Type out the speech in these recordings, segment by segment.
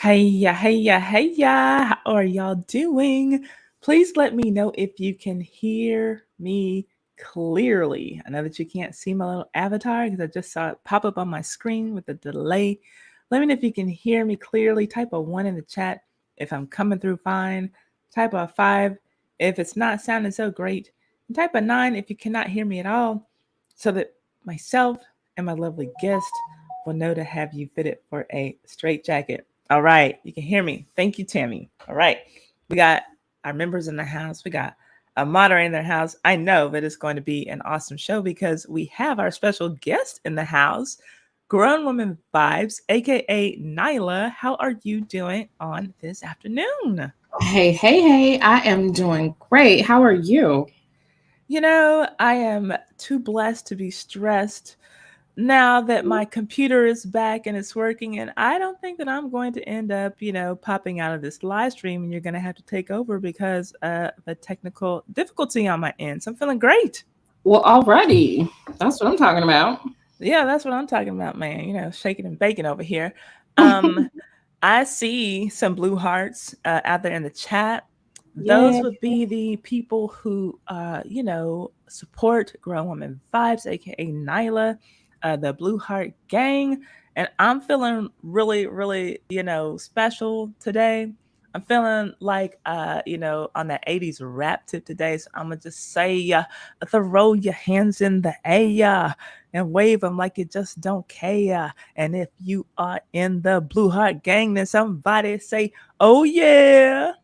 Hey ya, how are y'all doing? Please let me know if you can hear me clearly. I know that you can't see my little avatar because I just saw it pop up on my screen with a delay. Let me know if you can hear me clearly. Type a 1 in the chat if I'm coming through fine. Type a 5 if it's not sounding so great. And type a 9 if you cannot hear me at all so that myself and my lovely guest will know to have you fitted for a straight jacket. All right, you can hear me. Thank you, Tammy. All right, we got our members in the house. We got a moderator in their house. I know that it's going to be an awesome show because we have our special guest in the house, Grown Woman Vibes, aka Lailah. How are you doing on this afternoon? Hey, I am doing great. How are you? You know, I am too blessed to be stressed now that my computer is back and it's working, and I don't think that I'm going to end up, popping out of this live stream and you're going to have to take over because of the technical difficulty on my end. So I'm feeling great. Well, already. That's what I'm talking about. Yeah, that's what I'm talking about, man. Shaking and baking over here. Um, I see some blue hearts out there in the chat. Yeah. Those would be the people who, support Grown Woman Vibes, aka Lailah, the Blue Heart Gang. And I'm feeling really, really, special today. I'm feeling like, on that 80s rap tip today. So I'm going to just say, throw your hands in the air and wave them like you just don't care. And if you are in the Blue Heart Gang, then somebody say, oh, yeah.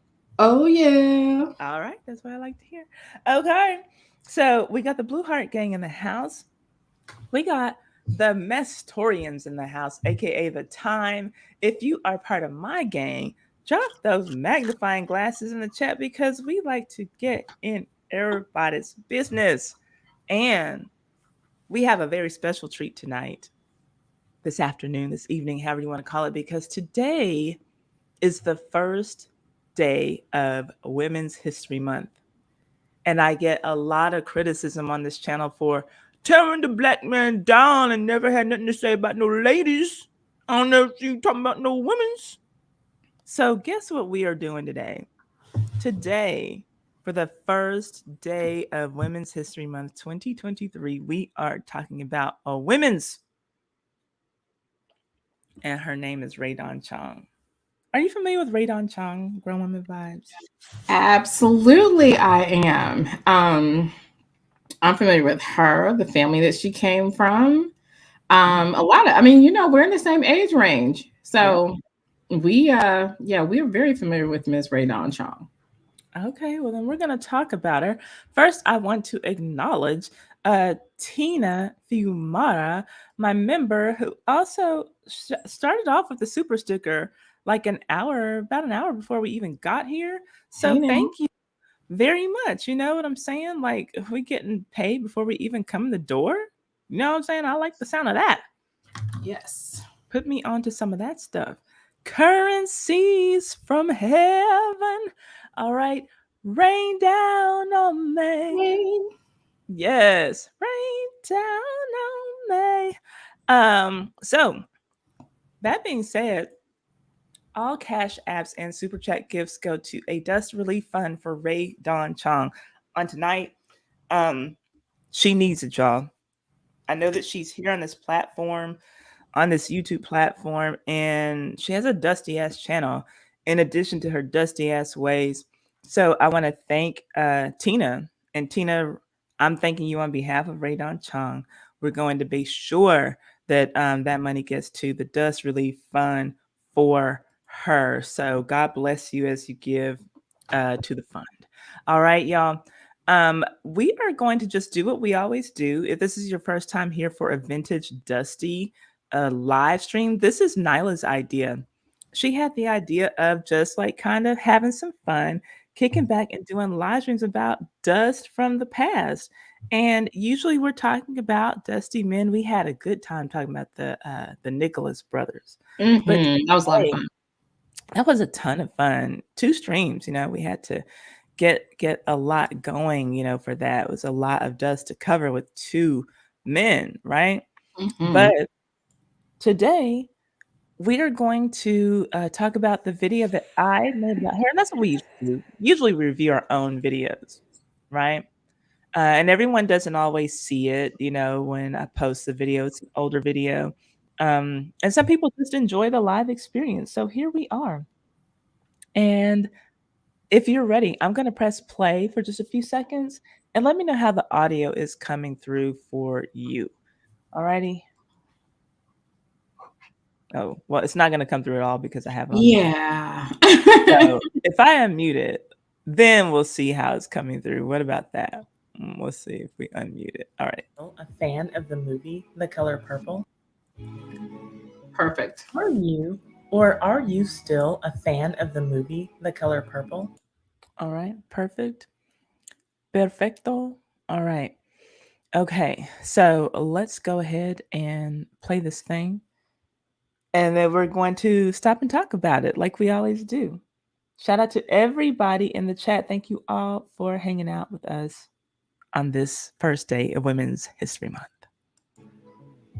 Oh, yeah. All right, that's what I like to hear. Okay, so we got the Blue Heart Gang in the house. We got the Mestorians in the house, aka the Time. If you are part of my gang, drop those magnifying glasses in the chat because we like to get in everybody's business. And we have a very special treat tonight, this afternoon, this evening, however you want to call it, because today is the first day of Women's History Month. And I get a lot of criticism on this channel for tearing the black man down and never had nothing to say about no ladies. I don't know if you talking about no women's. So guess what we are doing today? Today, for the first day of Women's History Month 2023, we are talking about a women's and her name is Rae Dawn Chong. Are you familiar with Rae Dawn Chong, Grown Women Vibes? Absolutely, I am. I'm familiar with her, the family that she came from. A lot of, I mean, we're in the same age range, Yeah. so yeah, we're very familiar with Miss Rae Dawn Chong. Okay, well then we're gonna talk about her. First, I want to acknowledge Tina Fiumara, my member, who also started off with the super sticker like about an hour before we even got here. So Hey now. thank you very much. You know what I'm saying? Like, if we getting paid before we even come in the door, you know what I'm saying? I like the sound of that. Yes. Put me onto some of that stuff. Currencies from heaven. All right. Rain down on me. Hey. Yes. Rain down on me. So that being said, all cash apps and super chat gifts go to a dust relief fund for Rae Dawn Chong. On tonight, um, she needs it, y'all. I know that she's here on this YouTube platform, and she has a dusty ass channel in addition to her dusty ass ways. So I want to thank Tina. And Tina, I'm thanking you on behalf of Rae Dawn Chong. We're going to be sure that that money gets to the Dust Relief Fund for her. So God bless you as you give to the fund. All right, y'all. We are going to just do what we always do. If this is your first time here for a vintage Dusty live stream, this is Nyla's idea. She had the idea of just like kind of having some fun, kicking back and doing live streams about dust from the past. And usually we're talking about dusty men. We had a good time talking about the Nicholas brothers. But That was a lot of today, fun. that was a ton of fun. Two streams, we had to get a lot going, for that. It was a lot of dust to cover with two men, right? Hmm. But today we are going to talk about the video that I made about her, and that's what we usually do. Usually we review our own videos, right? And everyone doesn't always see it, when I post the video. It's an older video. And some people just enjoy the live experience. So here we are. And if you're ready, I'm going to press play for just a few seconds and let me know how the audio is coming through for you. Alrighty. Oh, well, it's not going to come through at all because I have it on mute. Yeah. So if I unmute it, then we'll see how it's coming through. What about that? We'll see if we unmute it. All right. A fan of the movie The Color Purple? Perfect. Are you still a fan of the movie The Color Purple? All right. Perfect. Perfecto. All right. Okay. So let's go ahead and play this thing. And then we're going to stop and talk about it like we always do. Shout out to everybody in the chat. Thank you all for hanging out with us on this first day of Women's History Month.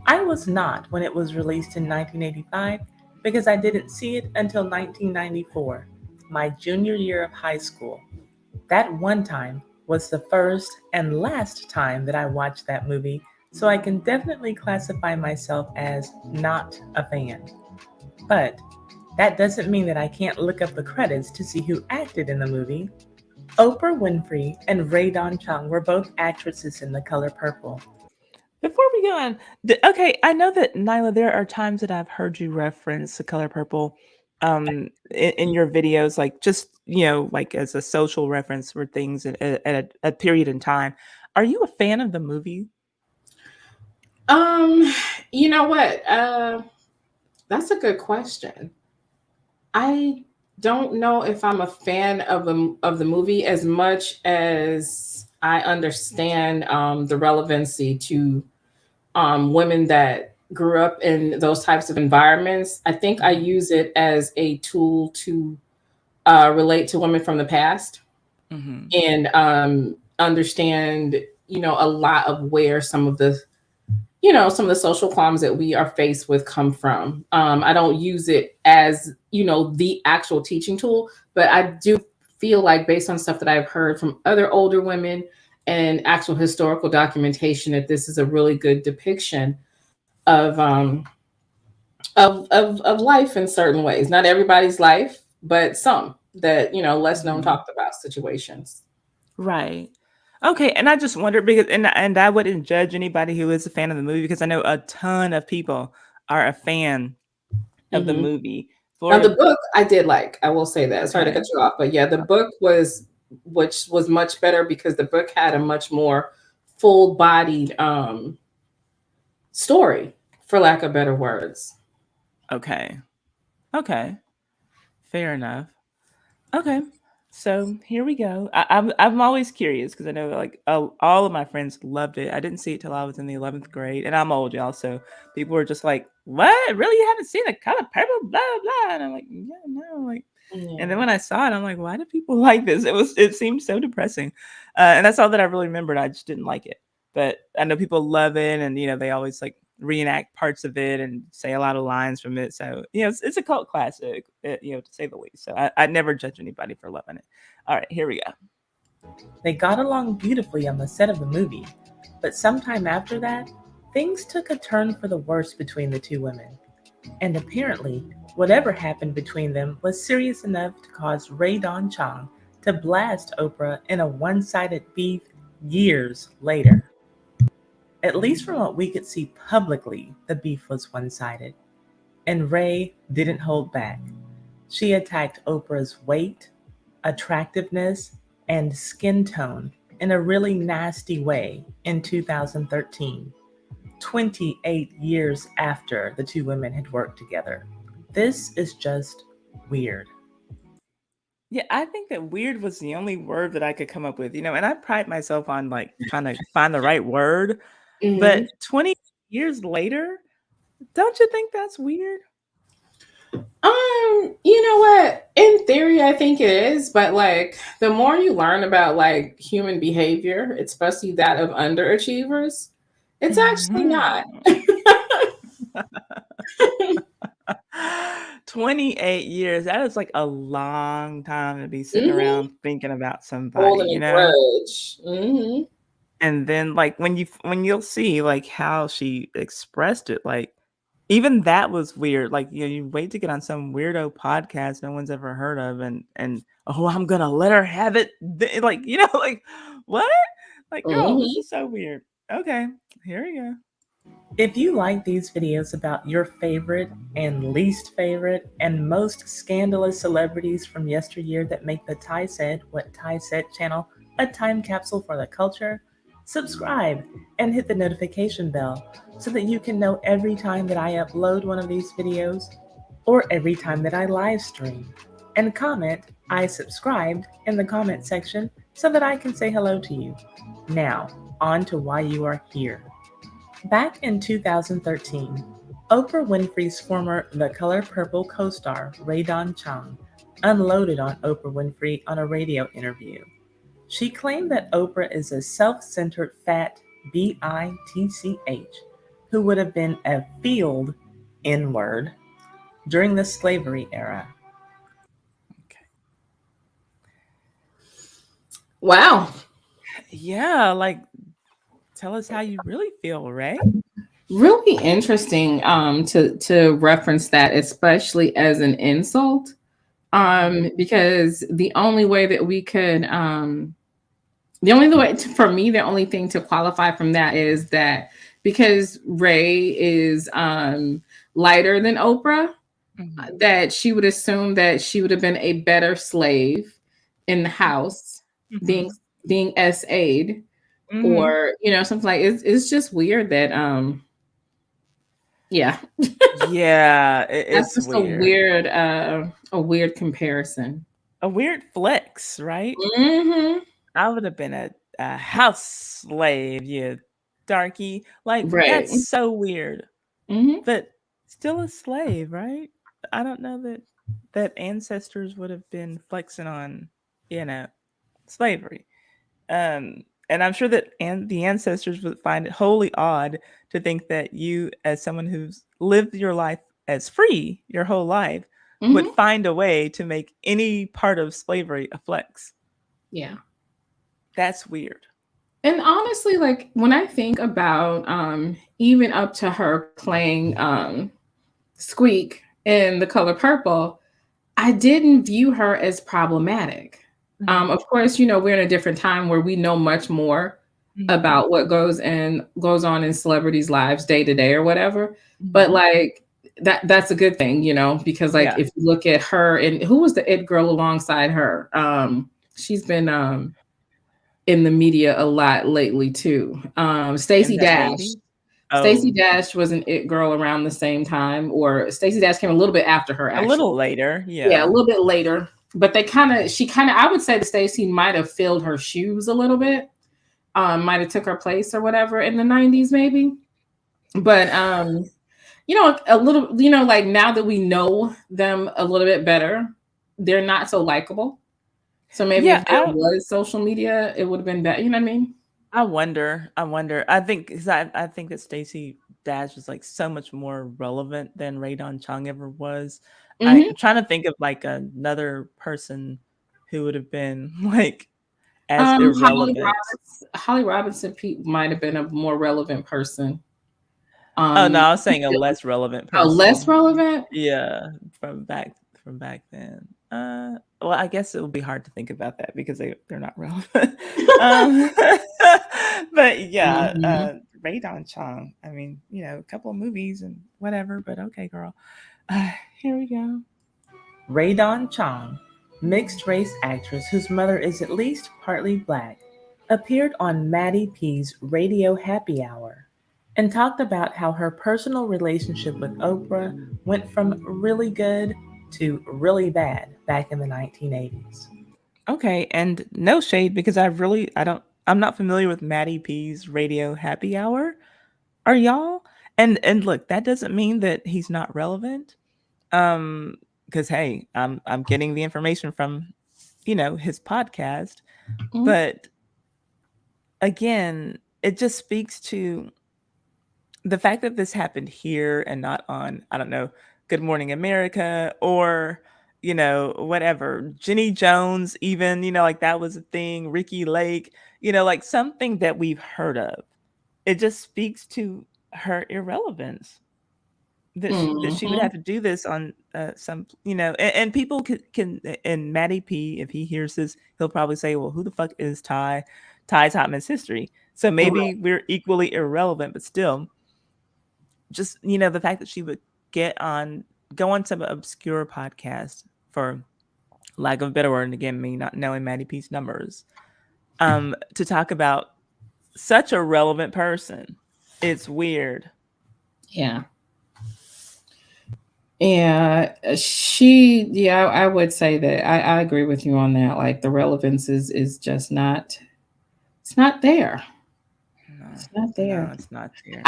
I was not when it was released in 1985 because I didn't see it until 1994, my junior year of high school. That one time was the first and last time that I watched that movie, so I can definitely classify myself as not a fan. But that doesn't mean that I can't look up the credits to see who acted in the movie. Oprah Winfrey and Rae Dawn Chong were both actresses in The Color Purple. Before we go on, okay, I know that Nyla, there are times that I've heard you reference The Color Purple in your videos, like just, like as a social reference for things at a period in time. Are you a fan of the movie? Um, you know what? That's a good question. I don't know if I'm a fan of the movie as much as I understand the relevancy to women that grew up in those types of environments. I think I use it as a tool to relate to women from the past Mm-hmm. and understand, a lot of where some of the social qualms that we are faced with come from. I don't use it as, the actual teaching tool, but I do feel like based on stuff that I've heard from other older women and actual historical documentation that this is a really good depiction of of life in certain ways. Not everybody's life, but some that, less known Mhm. talked about situations. Right. Okay, and I just wondered because and I wouldn't judge anybody who is a fan of the movie because I know a ton of people are a fan of the Hmm. movie. Now the For book I did like. I will say that. Sorry to okay. cut you off, but yeah, the book was which was much better because the book had a much more full-bodied story, for lack of better words. Okay. Okay. Fair enough. Okay. So here we go. I'm always curious because I know like all of my friends loved it. I didn't see it till I was in the 11th grade, and I'm old, y'all. So people were just like, "What? Really? You haven't seen The Color Purple?" Blah blah. And I'm like, "Yeah, no." Like, and then Yeah. when I saw it, I'm like, "Why do people like this?" It seemed so depressing, and that's all that I really remembered. I just didn't like it, but I know people love it, and they always like reenact parts of it and say a lot of lines from it. So it's a cult classic, to say the least. So I'd never judge anybody for loving it. All right, here we go. They got along beautifully on the set of the movie, but sometime after that, things took a turn for the worse between the two women. And apparently, whatever happened between them was serious enough to cause Rae Dawn Chong to blast Oprah in a one sided beef years later. At least from what we could see publicly, the beef was one sided. And Rae didn't hold back. She attacked Oprah's weight, attractiveness, and skin tone in a really nasty way in 2013, 28 years after the two women had worked together. This is just weird. Yeah, I think that weird was the only word that I could come up with, and I pride myself on like trying to find the right word. Hmm. But 20 years later, don't you think that's weird? You know what? In theory, I think it is, but like the more you learn about like human behavior, especially that of underachievers, it's actually not. Mhm. 28 years. That is like a long time to be sitting Hmm. around thinking about somebody, Holding you a know? grudge. Hmm. And then like when you'll see like how she expressed it, like even that was weird. Like, you wait to get on some weirdo podcast no one's ever heard of and oh, I'm gonna let her have it. Like, like what? Like, girl, this Hmm. is so weird. Okay, here we go. If you like these videos about your favorite and least favorite and most scandalous celebrities from yesteryear that make the Ty Said What Ty Said channel a time capsule for the culture, subscribe and hit the notification bell so that you can know every time that I upload one of these videos or every time that I live stream. And comment, I subscribed in the comment section so that I can say hello to you. Now, on to why you are here. Back in 2013, Oprah Winfrey's former The Color Purple co star, Rae Dawn Chong, unloaded on Oprah Winfrey on a radio interview. She claimed that Oprah is a self centered fat bitch who would have been a field N word during the slavery era. Okay. Wow. Yeah, like tell us how you really feel, Ray. Really interesting to reference that, especially as an insult. Because the only way for me, the only thing to qualify from that is that because Ray is lighter than Oprah, Mhm. that she would assume that she would have been a better slave in the house, being Mhm. being SA'd, Mhm. or something like it's just weird that yeah, Yeah, that's it's just weird. a weird comparison. A weird flex, right? Hmm. I would have been a house slave, you darky. Like, Right. that's so weird. Hmm. But still a slave, right? I don't know that ancestors would have been flexing on, you know, slavery. And I'm sure that the ancestors would find it wholly odd to think that you, as someone who's lived your life as free your whole life, would Hmm. find a way to make any part of slavery a flex. Yeah. That's weird. And honestly, like when I think about even up to her playing Squeak in The Color Purple, I didn't view her as problematic. Of course, we're in a different time where we know much more about what goes on in celebrities' lives day to day or whatever. But like that's a good thing, because like if you look at her and who was the it girl alongside her, she's been in the media a lot lately too. Stacey Dash. Stacey Dash was an it girl around the same time, or Stacey Dash came a little bit after her, actually. A little later, Yeah, a little bit later. But she kind of, I would say that Stacey might have filled her shoes a little bit. Might have took her place or whatever in the 90s, maybe. But a little, like now that we know them a little bit better, they're not so likable. So maybe if there was social media, it would have been better. You know what I mean? I wonder. I think I think that Stacey Dash was like so much more relevant than Rae Dawn Chong ever was. I'm trying to think of like another person who would have been like as irrelevant. Holly Robinson might have been a more relevant person. Oh no, I was saying a less relevant person. Oh, less relevant? Yeah, from back then. Well, I guess it would be hard to think about that because they're not relevant. But yeah, Rae Dawn Chong. I mean, a couple of movies and whatever. But okay, girl. Here we go. Rae Dawn Chong, mixed race actress whose mother is at least partly black, appeared on Maddie P's Radio Happy Hour and talked about how her personal relationship with Oprah went from really good to really bad back in the 1980s. Okay, and no shade because I'm not familiar with Maddie P's Radio Happy Hour. Are y'all? And look, that doesn't mean that he's not relevant. Because hey, I'm getting the information from, his podcast. But again, it just speaks to the fact that this happened here and not on, I don't know, Good Morning America or, whatever, Jenny Jones, even, like that was a thing, Ricky Lake, like something that we've heard of. It just speaks to her irrelevance that she would have to do this on some, and people can, and Matty P, if he hears this, he'll probably say, well, who the fuck is Ty? Ty's Hot Mess History. So maybe we're equally irrelevant, but still, just, the fact that she would go on some obscure podcast, for lack of a better word, and again, me not knowing Matty P's numbers, to talk about such a relevant person. It's weird. Yeah. Yeah, I would say that I agree with you on that. Like the relevance is just not, it's not there. No, it's not there. No, it's not there.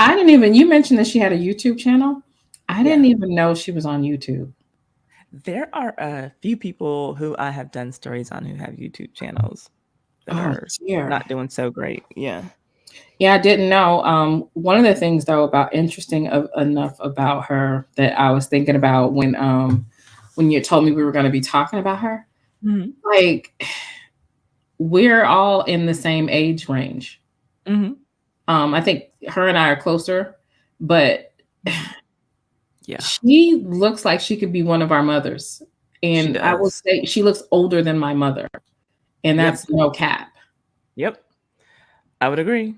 You mentioned that she had a YouTube channel. I didn't even know she was on YouTube. There are a few people who I have done stories on who have YouTube channels that are not doing so great. Yeah. Yeah, I didn't know. One of the things though enough about her that I was thinking about when you told me we were going to be talking about her, like we're all in the same age range. I think her and I are closer, but yeah, she looks like she could be one of our mothers, and I will say she looks older than my mother, and that's no cap. Yep, I would agree.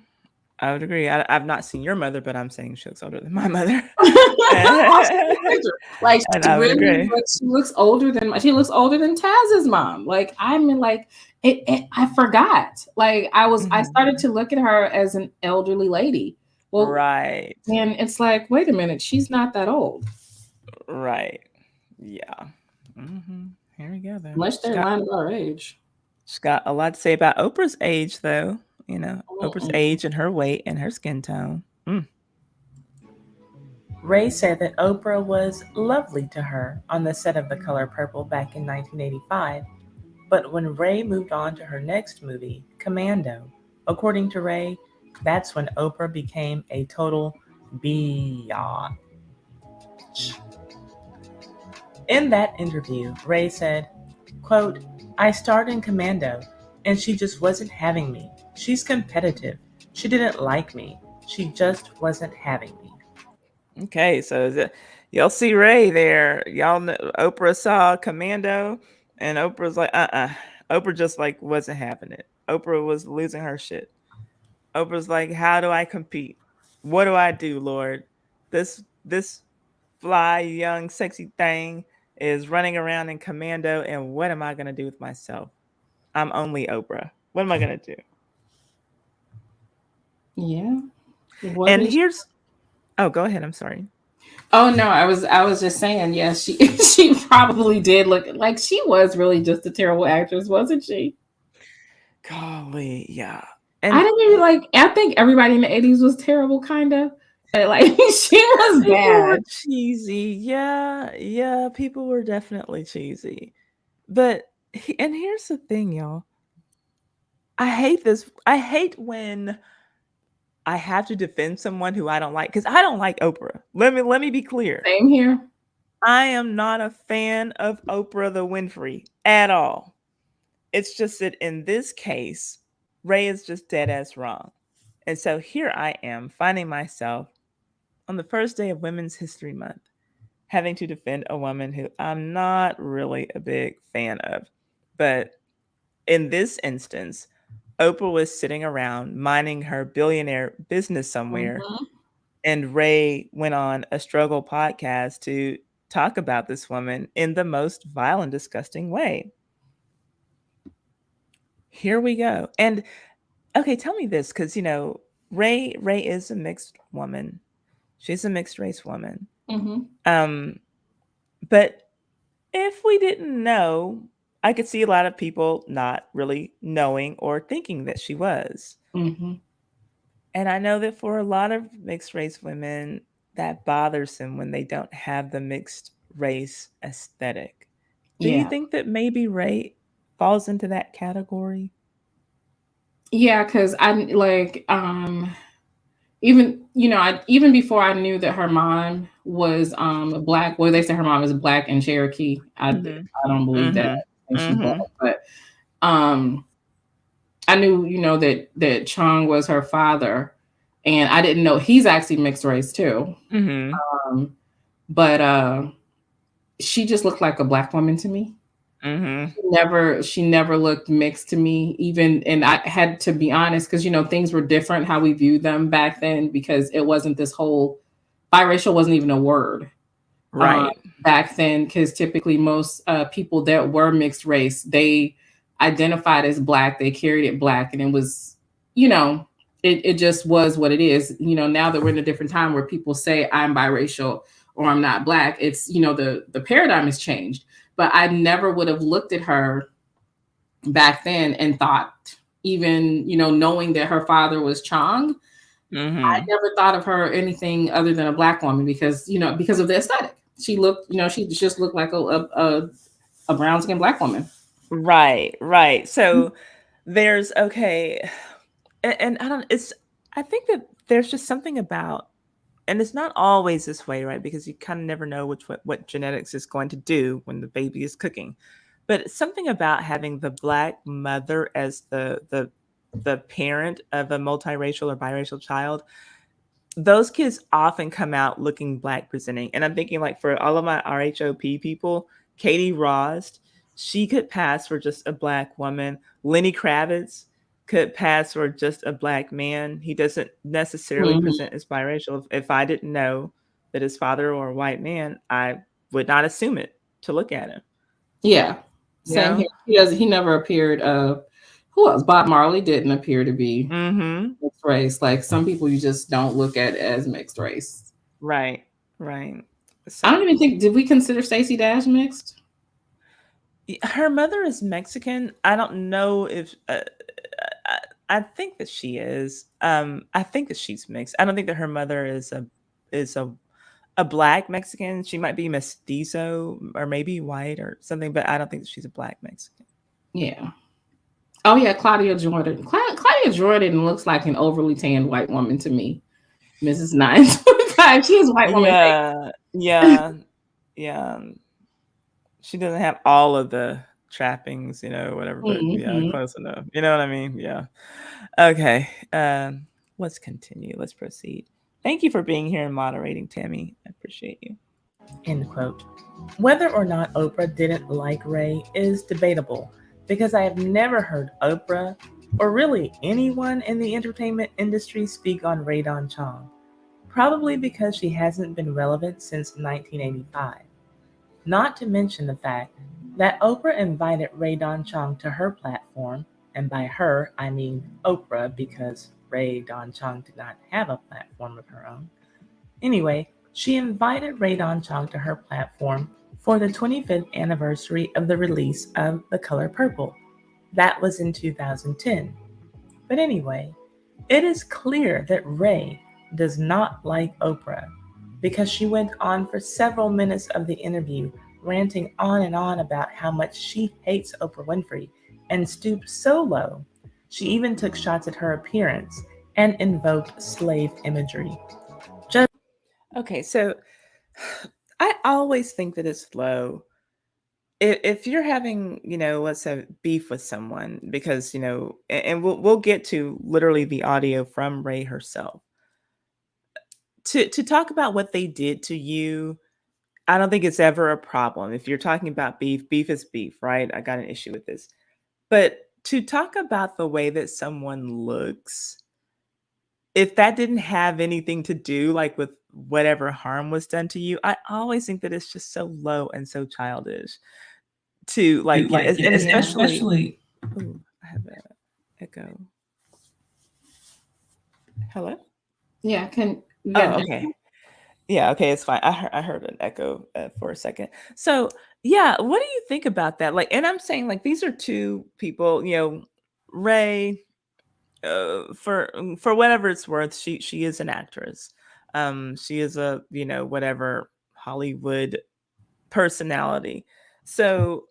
I've not seen your mother, but I'm saying she looks older than my mother. Like she looks older than Taz's mom. Like I forgot. Like I started to look at her as an elderly lady. Well, right. And it's like, wait a minute, she's not that old. Right. Yeah. Here we go. Though. Unless they're lying about our age. She's got a lot to say about Oprah's age, though. Oprah's age and her weight and her skin tone. Rae said that Oprah was lovely to her on the set of The Color Purple back in 1985, but when Rae moved on to her next movie, Commando, according to Rae, that's when Oprah became a total biatch. In that interview, Rae said, quote, I starred in Commando, and she just wasn't having me. She's competitive. She didn't like me. She just wasn't having me. Okay, so Y'all see Ray there. Y'all know Oprah saw Commando, and Oprah's like, Oprah just like wasn't having it. Oprah was losing her shit. Oprah's like, how do I compete? What do I do, Lord? This fly young sexy thing is running around in Commando, and what am I gonna do with myself? I'm only Oprah. What am I gonna do? Yeah. What And is here's oh, go ahead. I'm sorry. Oh no, I was just saying, yes, she she probably did look like she was really just a terrible actress, wasn't she? Golly, yeah. I And didn't even like I think everybody in the 80s was terrible kind of. But like she was people were bad. cheesy. Yeah, yeah, people were definitely cheesy. But and here's the thing, y'all. I hate this. I hate when I have to defend someone who I don't like cuz I don't like Oprah. Let me be clear. Same here. I am not a fan of Oprah the Winfrey at all. It's just that in this case, Ray is just dead ass wrong. And so here I am finding myself on the first day of Women's History Month having to defend a woman who I'm not really a big fan of. But in this instance, Oprah was sitting around minding her billionaire business somewhere, Mhm. and Ray went on a struggle podcast to talk about this woman in the most vile and disgusting way. Here we go. And okay, tell me this, because Ray is a mixed woman. She's a mixed race woman. Mhm. Um, but if we didn't know, I could see a lot of people not really knowing or thinking that she was. Mhm. And I know that for a lot of mixed race women, that bothers them when they don't have the mixed race aesthetic. Do you Yeah. think that maybe Ray falls into that category? Yeah, cuz I like even I even before I knew that her mom was black, well they say her mom is black and Cherokee. Mhm. I don't believe that. Mhm. I think she's black, Mhm. but um I knew, that Chong was her father, and I didn't know he's actually mixed race too. Mhm. Um, but she just looked like a black woman to me. Mhm. She never looked mixed to me, even, and I had to be honest because things were different how we viewed them back then because it wasn't this whole biracial wasn't even a word um, Right. back then because typically most people that were mixed race they identified as black, they carried it black, and it was you know it just was what it is. Now that we're in a different time where people say I'm biracial or I'm not black, it's the paradigm has changed. But I never would have looked at her back then and thought, even knowing that her father was Chong, I Mhm. never thought of her anything other than a black woman because of the aesthetic. She looked, she just looked like a brown skinned black woman. Right, right. So there's okay, and I don't. It's I think that there's just something about, and it's not always this way, right? Because you kind of never know what genetics is going to do when the baby is cooking. But it's something about having the black mother as the parent of a multiracial or biracial child. Those kids often come out looking black presenting. And I'm thinking like for all of my RHOP people, Katie Rost, she could pass for just a black woman. Lenny Kravitz could pass for just a black man. He doesn't necessarily Mhm. present as biracial. If I didn't know that his father or a white man, I would not assume it to look at him. Yeah, You same here. know? He never appeared. Who else? Bob Marley didn't appear to be Mm-hmm. mixed race. Like some people, you just don't look at as mixed race. Right. Right. I don't So even think did we consider Stacey Dash mixed? her mother is Mexican. I don't know if I think that she is. I think that she's mixed. I don't think that her mother is a black Mexican. She might be mestizo or maybe white or something, but I don't think that she's a black Mexican. Yeah. Oh yeah, Claudia Jordan. Claudia Jordan looks like an overly tanned white woman to me. Mrs. 925. She has white woman Yeah, face. yeah, yeah. She doesn't have all of the trappings, whatever, but yeah, Mhm. close enough. You know what I mean? Yeah. Okay. Let's continue. Let's proceed. Thank you for being here and moderating, Tammy. I appreciate you. End quote. Whether or not Oprah didn't like Ray is debatable because I have never heard Oprah or really anyone in the entertainment industry speak on Rae Dawn Chong, probably because she hasn't been relevant since 1985. Not to mention the fact that Oprah invited Rae Dawn Chong to her platform, and by her I mean Oprah because Rae Dawn Chong did not have a platform of her own. Anyway, she invited Rae Dawn Chong to her platform for the 25th anniversary of the release of The Color Purple. That was in 2010. But anyway, it is clear that Ray does not like Oprah because she went on for several minutes of the interview ranting on and on about how much she hates Oprah Winfrey and stooped so low. She even took shots at her appearance and invoked slave imagery. Just okay, so I always think that it's low. If you're having, let's say beef with someone because, and we'll get to literally the audio from Ray herself. To talk about what they did to you, I don't think it's ever a problem. If you're talking about beef, beef is beef, right? I got an issue with this. But to talk about the way that someone looks, if that didn't have anything to do like with whatever harm was done to you, I always think that it's just so low and so childish to like, and especially, ooh, I have an echo. Hello? Yeah, can you got Oh, okay. Yeah, okay, it's fine. I heard an echo for a second. So, yeah, what do you think about that? Like, and I'm saying like these are two people, Ray, for whatever it's worth, she is an actress. She is a, whatever Hollywood personality. So,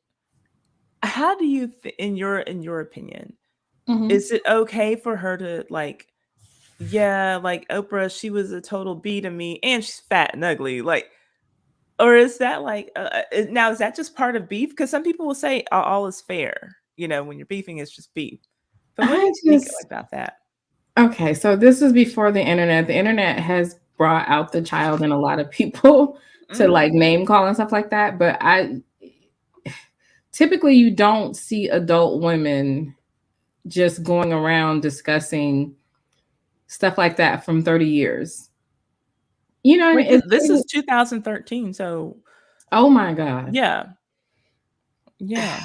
how do you in your opinion, Mhm. is it okay for her to like, yeah, like Oprah, she was a total B to me and she's fat and ugly. Like, or is that like, now is that just part of beef? Because some people will say all is fair. When you're beefing, it's just beef. But what do I you think just about that? Okay, so this is before the internet. The internet has brought out the child in a lot of people to Mm. like name call and stuff like that, but I typically you don't see adult women just going around discussing stuff like that from 30 years. You know what I Wait, mean? this is 2013, so Oh my God. yeah, yeah.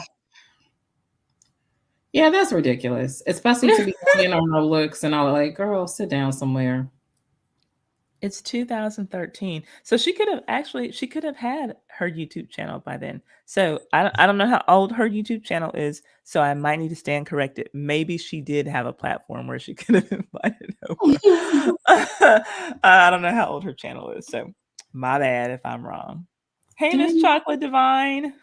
Yeah, that's ridiculous. Especially to be hanging on her looks and all like, girl, sit down somewhere. It's 2013. So she could have had her YouTube channel by then. So I don't know how old her YouTube channel is, so I might need to stand corrected. Maybe she did have a platform where she could have invited Oprah. I don't know how old her channel is, so my bad if I'm wrong. Hey, Miss Dang. Chocolate Divine.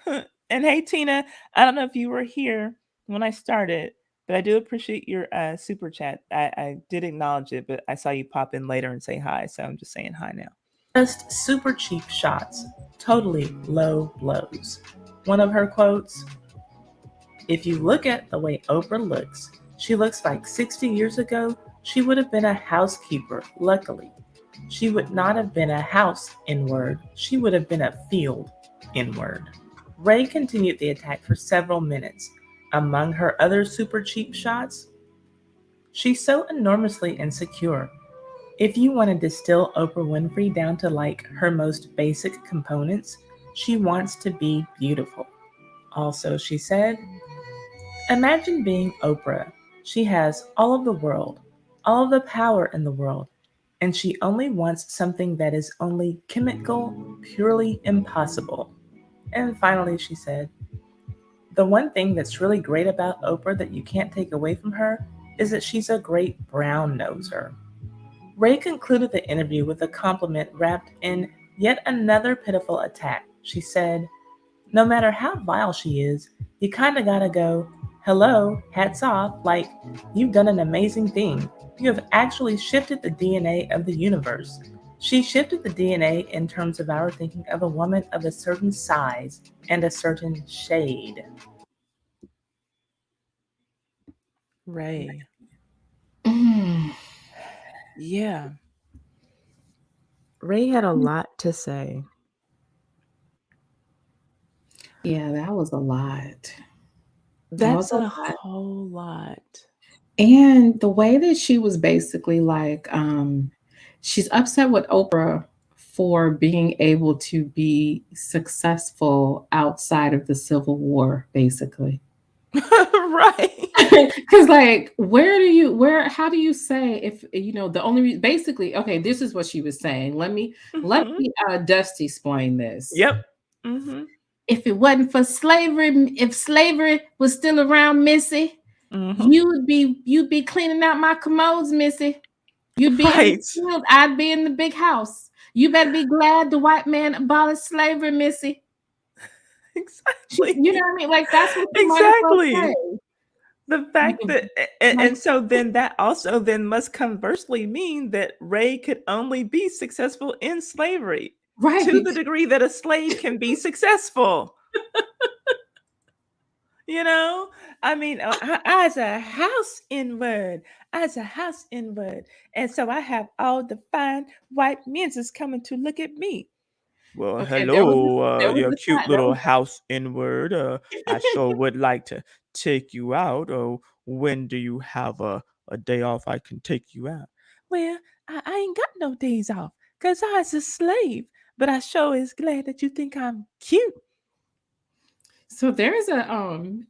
And hey, Tina. I don't know if you were here when I started, but I do appreciate your super chat. I did acknowledge it, but I saw you pop in later and say hi, so I'm just saying hi now. Just super cheap shots, totally low blows. One of her quotes: if you look at the way Oprah looks, she looks like 60 years ago, she would have been a housekeeper, luckily. She would not have been a house in word, she would have been a field in word. Ray continued the attack for several minutes. Among her other super cheap shots, she's so enormously insecure. If you want to distill Oprah Winfrey down to like her most basic components, she wants to be beautiful. Also, she said, imagine being Oprah. She has all of the world, all of the power in the world, and she only wants something that is only chemical, purely impossible. And finally, she said, the one thing that's really great about Oprah that you can't take away from her is that she's a great brown noser. Ray concluded the interview with a compliment wrapped in yet another pitiful attack. She said, no matter how vile she is, you kinda gotta go, hello, hats off, like, you've done an amazing thing. You have actually shifted the DNA of the universe. She shifted the DNA in terms of our thinking of a woman of a certain size and a certain shade. Ray. Mm. Yeah. Ray had a lot to say. Yeah, that was a lot. That was That's a a lot. whole lot. And the way that she was basically like, she's upset with Oprah for being able to be successful outside of the Civil War, basically. Right. Because like, how do you say, if you know, the only basically, okay, this is what she was saying. Let Mhm. me Dusty explain this. Yep. Mhm. If it wasn't for slavery, if slavery was still around, Missy, Mhm. you'd be cleaning out my commodes, Missy. You'd be in the Right. field, I'd be in the big house. You better be glad the white man abolished slavery, Missy. Exactly. You know what I mean? Like that's what you might as well Exactly. say. The fact that Like and so then that also then must conversely mean that Ray could only be successful in slavery to right. the degree that a slave can be successful. You know? I mean, as a house inward, as a house inward. And so I have all the fine white men's coming to look at me. Well, Okay, hello, there was your the cute side. There little was house inward. I sure would like to take you out. When do you have a day off I can take you out? Well, I ain't got no days off because I's a slave. But I sure is glad that you think I'm cute. so there's a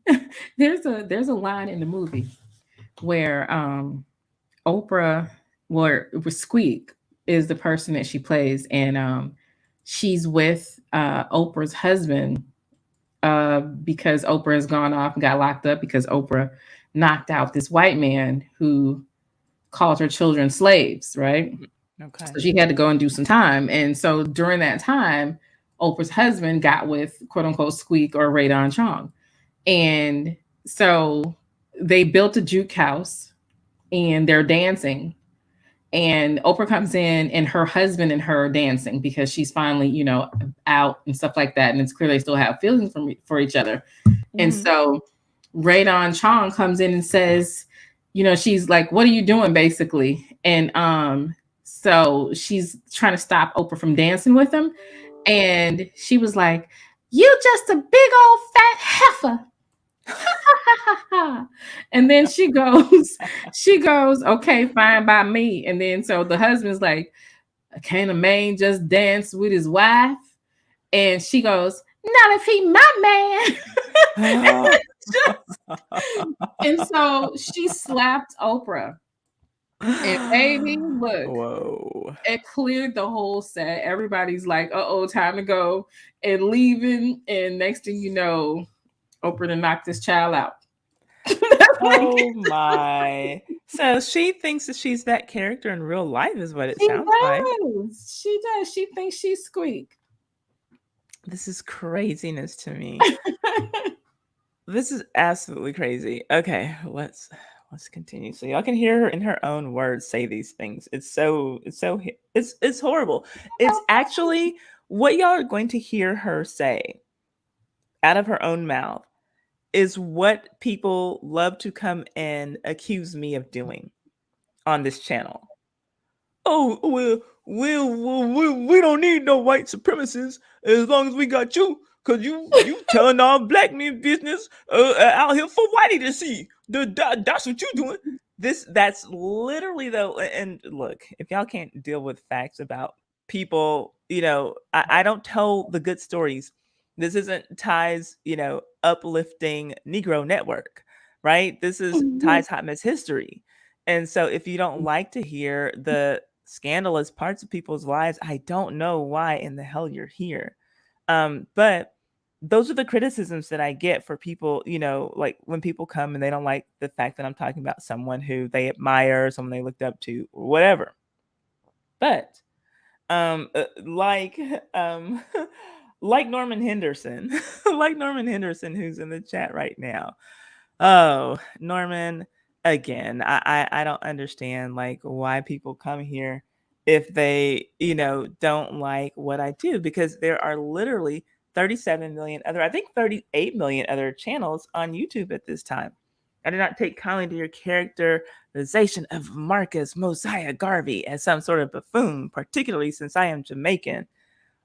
there's a line in the movie where Oprah, where Squeak is the person that she plays, and she's with Oprah's husband because Oprah has gone off and got locked up because Oprah knocked out this white man who called her children slaves, right? Okay. So she had to go and do some time. And so during that time, Oprah's husband got with quote unquote Squeak or Rae Dawn Chong. And so they built a juke house and they're dancing. And Oprah comes in and her husband and her are dancing because she's finally, you know, out and stuff like that. And it's clear they still have feelings for each other. And Hmm. so Rae Dawn Chong comes in and says, you know, she's like, "What are you doing?" basically. And so she's trying to stop Oprah from dancing with him. And she was like, "You just a big old fat heifer." And then she goes, "Okay, fine by me." And then so the husband's like, "Can a man just dance with his wife?" And she goes, "Not if he my man." And so she slapped Oprah. And baby, look, Whoa. it cleared the whole set. Everybody's like, "Uh-oh, time to go," and leaving. And next thing you know, Oprah done knocked this child out. Like, Oh my. So she thinks that she's that character in real life, is what it she sounds like. does. She does. She thinks she's Squeak. This is craziness to me. This is absolutely crazy. Okay, let's continue. So y'all can hear her in her own words say these things. It's horrible. It's actually what y'all are going to hear her say out of her own mouth is what people love to come and accuse me of doing on this channel. Oh, we don't need no white supremacists as long as we got you, cause you telling all black men business out here for whitey to see. That's what you doing. That's literally though. And look, if y'all can't deal with facts about people, I don't tell the good stories. This isn't Ty's, uplifting Negro network, right? This is Ty's Hot Mess History. And so if you don't like to hear the scandalous parts of people's lives, I don't know why in the hell you're here. But those are the criticisms that I get for people, like when people come and they don't like the fact that I'm talking about someone who they admire, someone they looked up to, or whatever. But like like Norman Henderson, like Norman Henderson, who's in the chat right now. Oh, Norman, again, I don't understand like why people come here if they, don't like what I do, because there are literally 37 million other, I think 38 million other channels on YouTube at this time. I do not take kindly to your characterization of Marcus Mosiah Garvey as some sort of buffoon, particularly since I am Jamaican.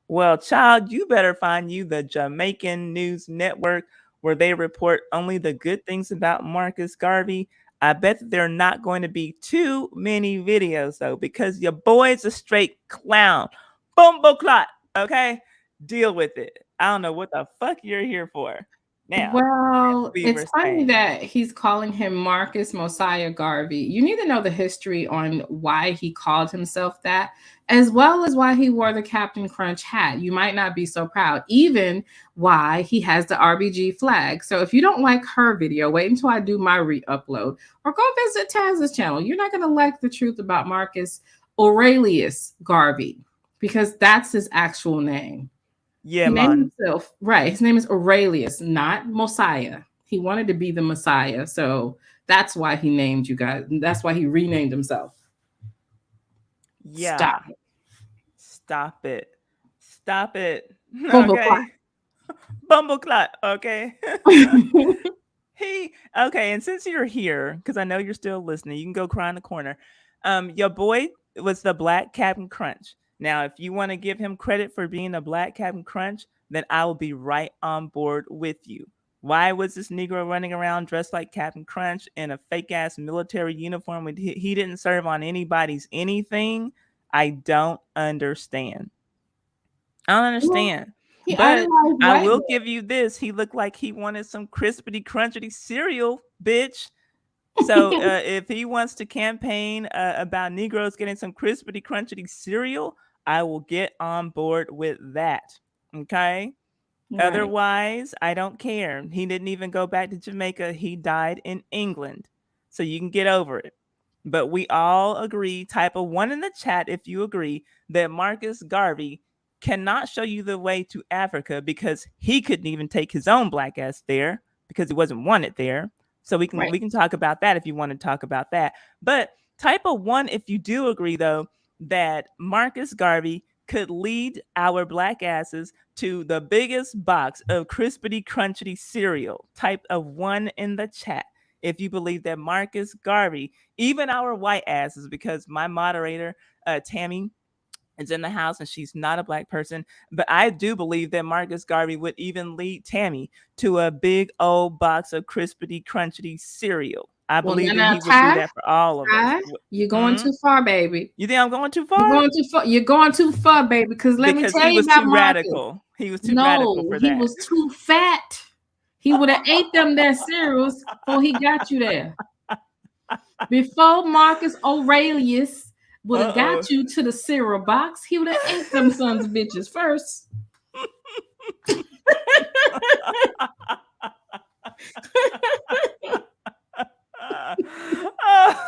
Well, child, you better find you the Jamaican News Network where they report only the good things about Marcus Garvey. I bet that there are not going to be too many videos though, because your boy's a straight clown. Bumbleclot. Okay? Deal with it. I don't know what the fuck you're here for. Now, Well, we it's were funny saying, that he's calling him Marcus Mosiah Garvey. You need to know the history on why he called himself that, as well as why he wore the Captain Crunch hat. You might not be so proud, even why he has the RBG flag. So if you don't like her video, wait until I do my re-upload or go visit Taz's channel. You're not going to like the truth about Marcus Aurelius Garvey because that's his actual name. yeah, He named man. himself, right. His name is Aurelius, not Messiah. He wanted to be the Messiah. So that's why he named you guys. That's why he renamed himself. Yeah. Stop it. Stop it. Stop it. Bumbleclot. Okay. Bumbleclot. Okay. He okay, and since you're here, because I know you're still listening, you can go cry in the corner. Your boy was the Black Captain Crunch. Now, if you want to give him credit for being a Black Captain Crunch, then I will be right on board with you. Why was this Negro running around dressed like Captain Crunch in a fake ass military uniform when he didn't serve on anybody's anything? I don't understand. I don't Well, understand. he But idolized I white will men. give you this. He looked like he wanted some crispity crunchity cereal, bitch. So if he wants to campaign about Negroes getting some crispity crunchity cereal, I will get on board with that. Okay. Right. Otherwise, I don't care. He didn't even go back to Jamaica. He died in England. So you can get over it. But we all agree, type a one in the chat if you agree, that Marcus Garvey cannot show you the way to Africa because he couldn't even take his own black ass there because he wasn't wanted there. So we can Right. we can talk about that if you want to talk about that. But type a one if you do agree though that Marcus Garvey could lead our black asses to the biggest box of crispity crunchity cereal. Type a one in the chat if you believe that Marcus Garvey, even our white asses, because my moderator, Tammy, is in the house and she's not a black person, but I do believe that Marcus Garvey would even lead Tammy to a big old box of crispity crunchity cereal. I Well, believe that now, he would do Ty, that for all of us. Ty, you're going Mm? too far, baby. You think I'm going too You're far? going too far. You're going too far, baby. Because let me Because tell he you was about too Marcus. radical. He was too radical No, for he that. was too fat. He would have ate them their cereals before he got you there. Before Marcus Aurelius would have got Uh you to the cereal box, he would have ate them sons of bitches first.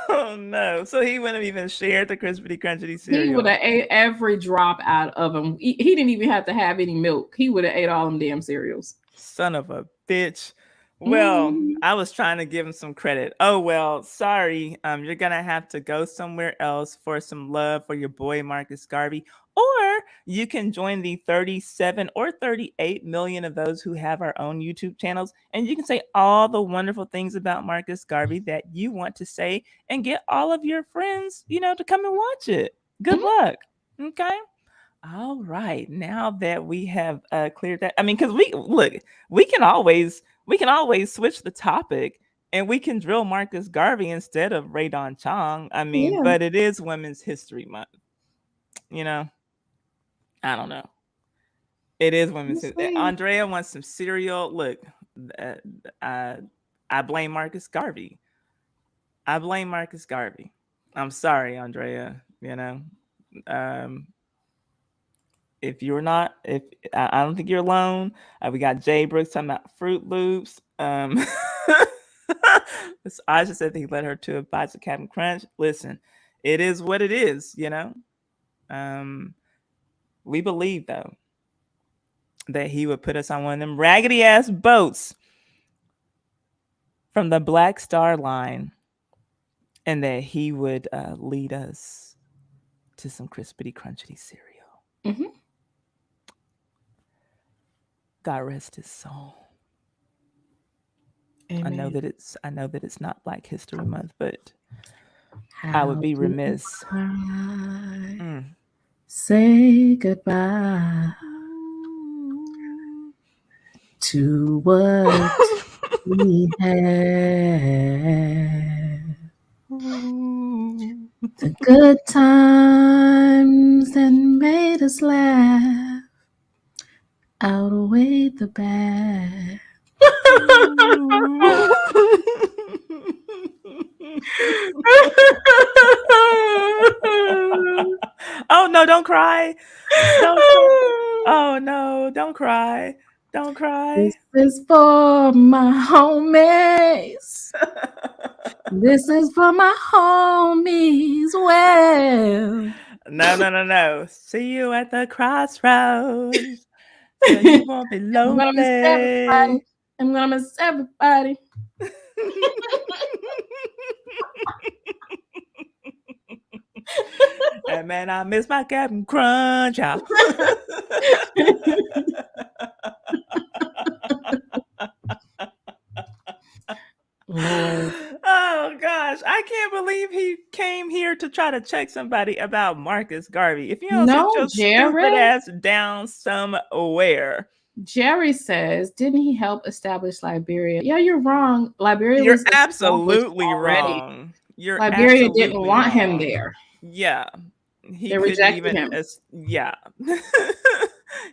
oh no! So he wouldn't have even shared the crispity crunchity He would cereal. have ate every drop out of them. He didn't even have to have any milk. He would have ate all them damn cereals. Son of a bitch. Well, Mm, I was trying to give him some credit. Oh well, sorry. You're gonna have to go somewhere else for some love for your boy Marcus Garvey, or you can join the 37 or 38 million of those who have our own YouTube channels, and you can say all the wonderful things about Marcus Garvey that you want to say, and get all of your friends, to come and watch it. Good mm, luck. Okay. All right. Now that we have cleared that, I mean, because we look, we can always switch the topic and we can drill Marcus Garvey instead of Rae Dawn Chong. I mean, yeah. but it is Women's History Month. You know, I don't know. It is Women's Let's History. see. Andrea wants some cereal. Look, uh, I I blame Marcus Garvey. I blame Marcus Garvey. I'm sorry, Andrea. Um, if you're not, if I don't think you're alone. We got Jay Brooks talking about Fruit Loops. I just said that he led her to a box of Captain Crunch. Listen, it is what it is. Um, we believe though that he would put us on one of them raggedy ass boats from the Black Star Line, and that he would lead us to some crispity crunchity cereal. Mm-hmm. God rest his soul. Amen. I know that it's not Black History Month, but I would How be do remiss. I Mm, say goodbye to what we had. The good times that made us laugh outweigh the bad. Oh no, don't cry. Don't cry. Oh no, don't cry. Don't cry. This is for my homies. This is for my homies. Well, No. See you at the crossroads. So you won't be I'm gonna miss everybody. lonely. I'm gonna miss everybody. And man, I miss my Captain Crunch. Y'all. Lord. Oh gosh, I can't believe he came here to try to check somebody about Marcus Garvey. If you don't sit No, your stupid Jared. ass down somewhere, Jerry says, didn't he help establish Liberia? Yeah, you're wrong. Liberia you're was established absolutely already. wrong. You're Liberia didn't absolutely want him wrong. there. Yeah, he They couldn't rejected even. him. Yeah,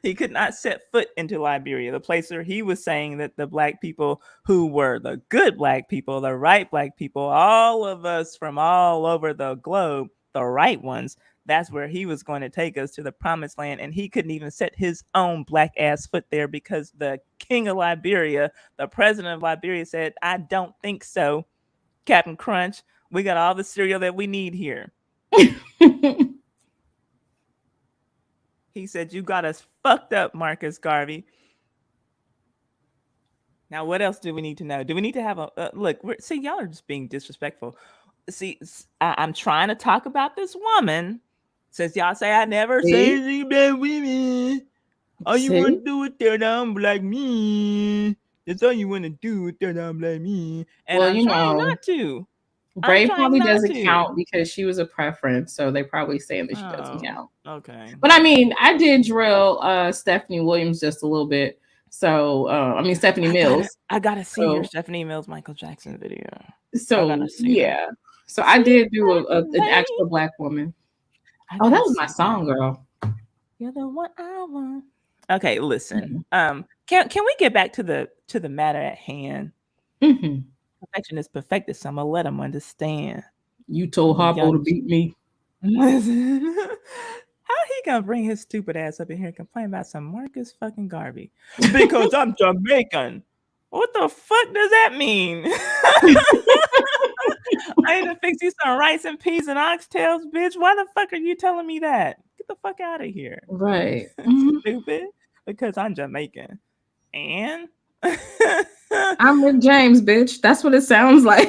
he could not set foot into Liberia, the place where he was saying that the black people who were the good black people, the right black people, all of us from all over the globe, the right ones, that's where he was going to take us to the promised land. And he couldn't even set his own black ass foot there because the king of Liberia, the president of Liberia, said, I don't think so, Captain Crunch. We got all the cereal that we need here. He said, you got us fucked up, Marcus Garvey. Now, what else do we need to know? Do we need to have a look? See, y'all are just being disrespectful. See, I'm trying to talk about this woman. Says y'all say I never say anything about women. All you want to do is tear down black me. That's all you want to do is tear down black me. And Well, I'm trying not to. I'm Rae trying probably not doesn't to. count because she was a preference, so they're probably saying that she doesn't Oh, count. okay. But I mean, I did drill Stephanie Williams just a little bit. So I mean Stephanie Mills. I gotta see your So, Stephanie Mills Michael Jackson video. I so gotta see that. yeah. So I See did do that, an babe? actual black woman. I Oh, that gotta was my see that. song, girl. You're the one I want. Okay, listen. Mm-hmm. Can we get back to the matter at hand? Mm-hmm. Perfection is perfected, so I'm gonna let them understand. You told The Harpo to young beat me. listen. How he gonna bring his stupid ass up in here and complain about some Marcus fucking Garvey? Because I'm Jamaican. What the fuck does that mean? I need to fix you some rice and peas and oxtails, bitch. Why the fuck are you telling me that? Get the fuck out of here. Right. Mm-hmm. Stupid. Because I'm Jamaican. And I'm Rick James, bitch. That's what it sounds like.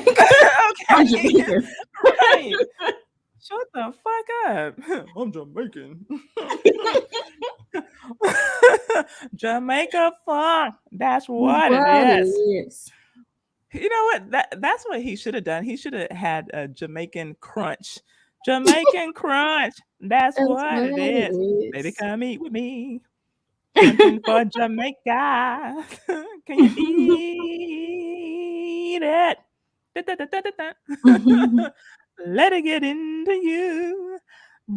I'm okay. Jamaican. Right. Shut the fuck up. I'm Jamaican. Jamaica funk. That's what it is. You know what? That's what he should have done. He should have had a Jamaican crunch. Jamaican crunch. That's what it is. Baby, come eat with me. Crunching for Jamaica. Can you eat it? Let it get into you.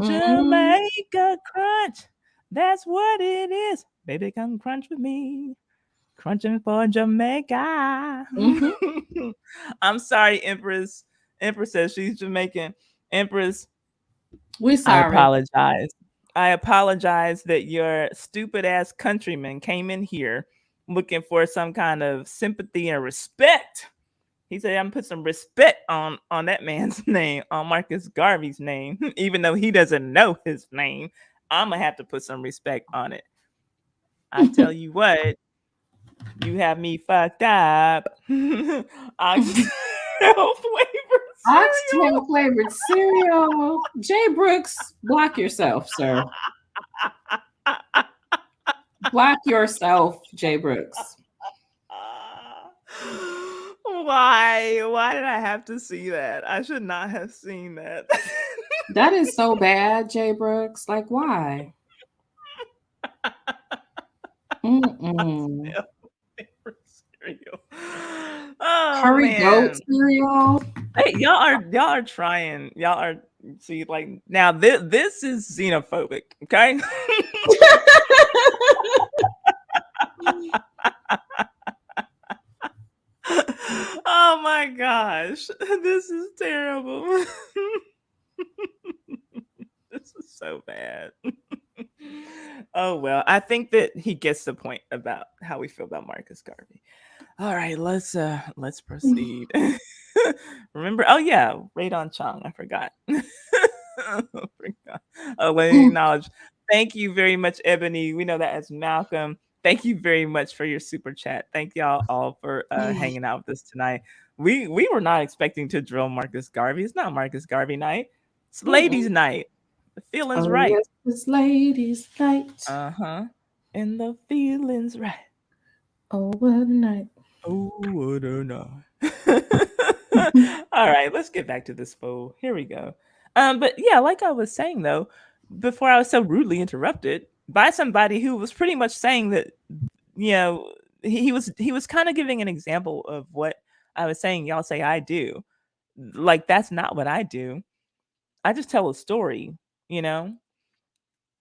Jamaica crunch. That's what it is. Baby, come crunch with me. Crunching for Jamaica. I'm sorry, Empress. Empress says she's Jamaican. Empress, We I sorry. apologize. I apologize that your stupid ass countryman came in here looking for some kind of sympathy and respect. He said, I'm put some respect on that man's name, on Marcus Garvey's name, even though he doesn't know his name. I'm gonna have to put some respect on it. I tell you what, you have me fucked up. Oxtail flavored cereal. Jay Brooks, block yourself, sir. Block yourself, Jay Brooks. Why? Why did I have to see that? I should not have seen that. That is so bad, Jay Brooks. Like, why? Mm-mm. Cereal. Oh Curry goat man. cereal. Hey, y'all are trying. Y'all are see like now this is xenophobic, okay? Oh my gosh. This is terrible. This is so bad. Oh well, I think that he gets the point about how we feel about Marcus Garvey. All right, let's proceed. Remember? Oh yeah, Rae Dawn Chong. I forgot. I forgot. Oh, let me acknowledge. Thank you very much, Ebony. We know that as Malcolm. Thank you very much for your super chat. Thank y'all all for hanging out with us tonight. We were not expecting to drill Marcus Garvey. It's not Marcus Garvey night. It's ladies' Mm-mm. night. The feeling's Oh right. yes, it's ladies' night. Uh-huh. And the feeling's right. Oh what a night. Oh, what a night. All right, let's get back to this fool. Here we go. But yeah, like I was saying though, before I was so rudely interrupted by somebody who was pretty much saying that, you know, he was kind of giving an example of what I was saying. Y'all say I do. Like that's not what I do. I just tell a story, you know,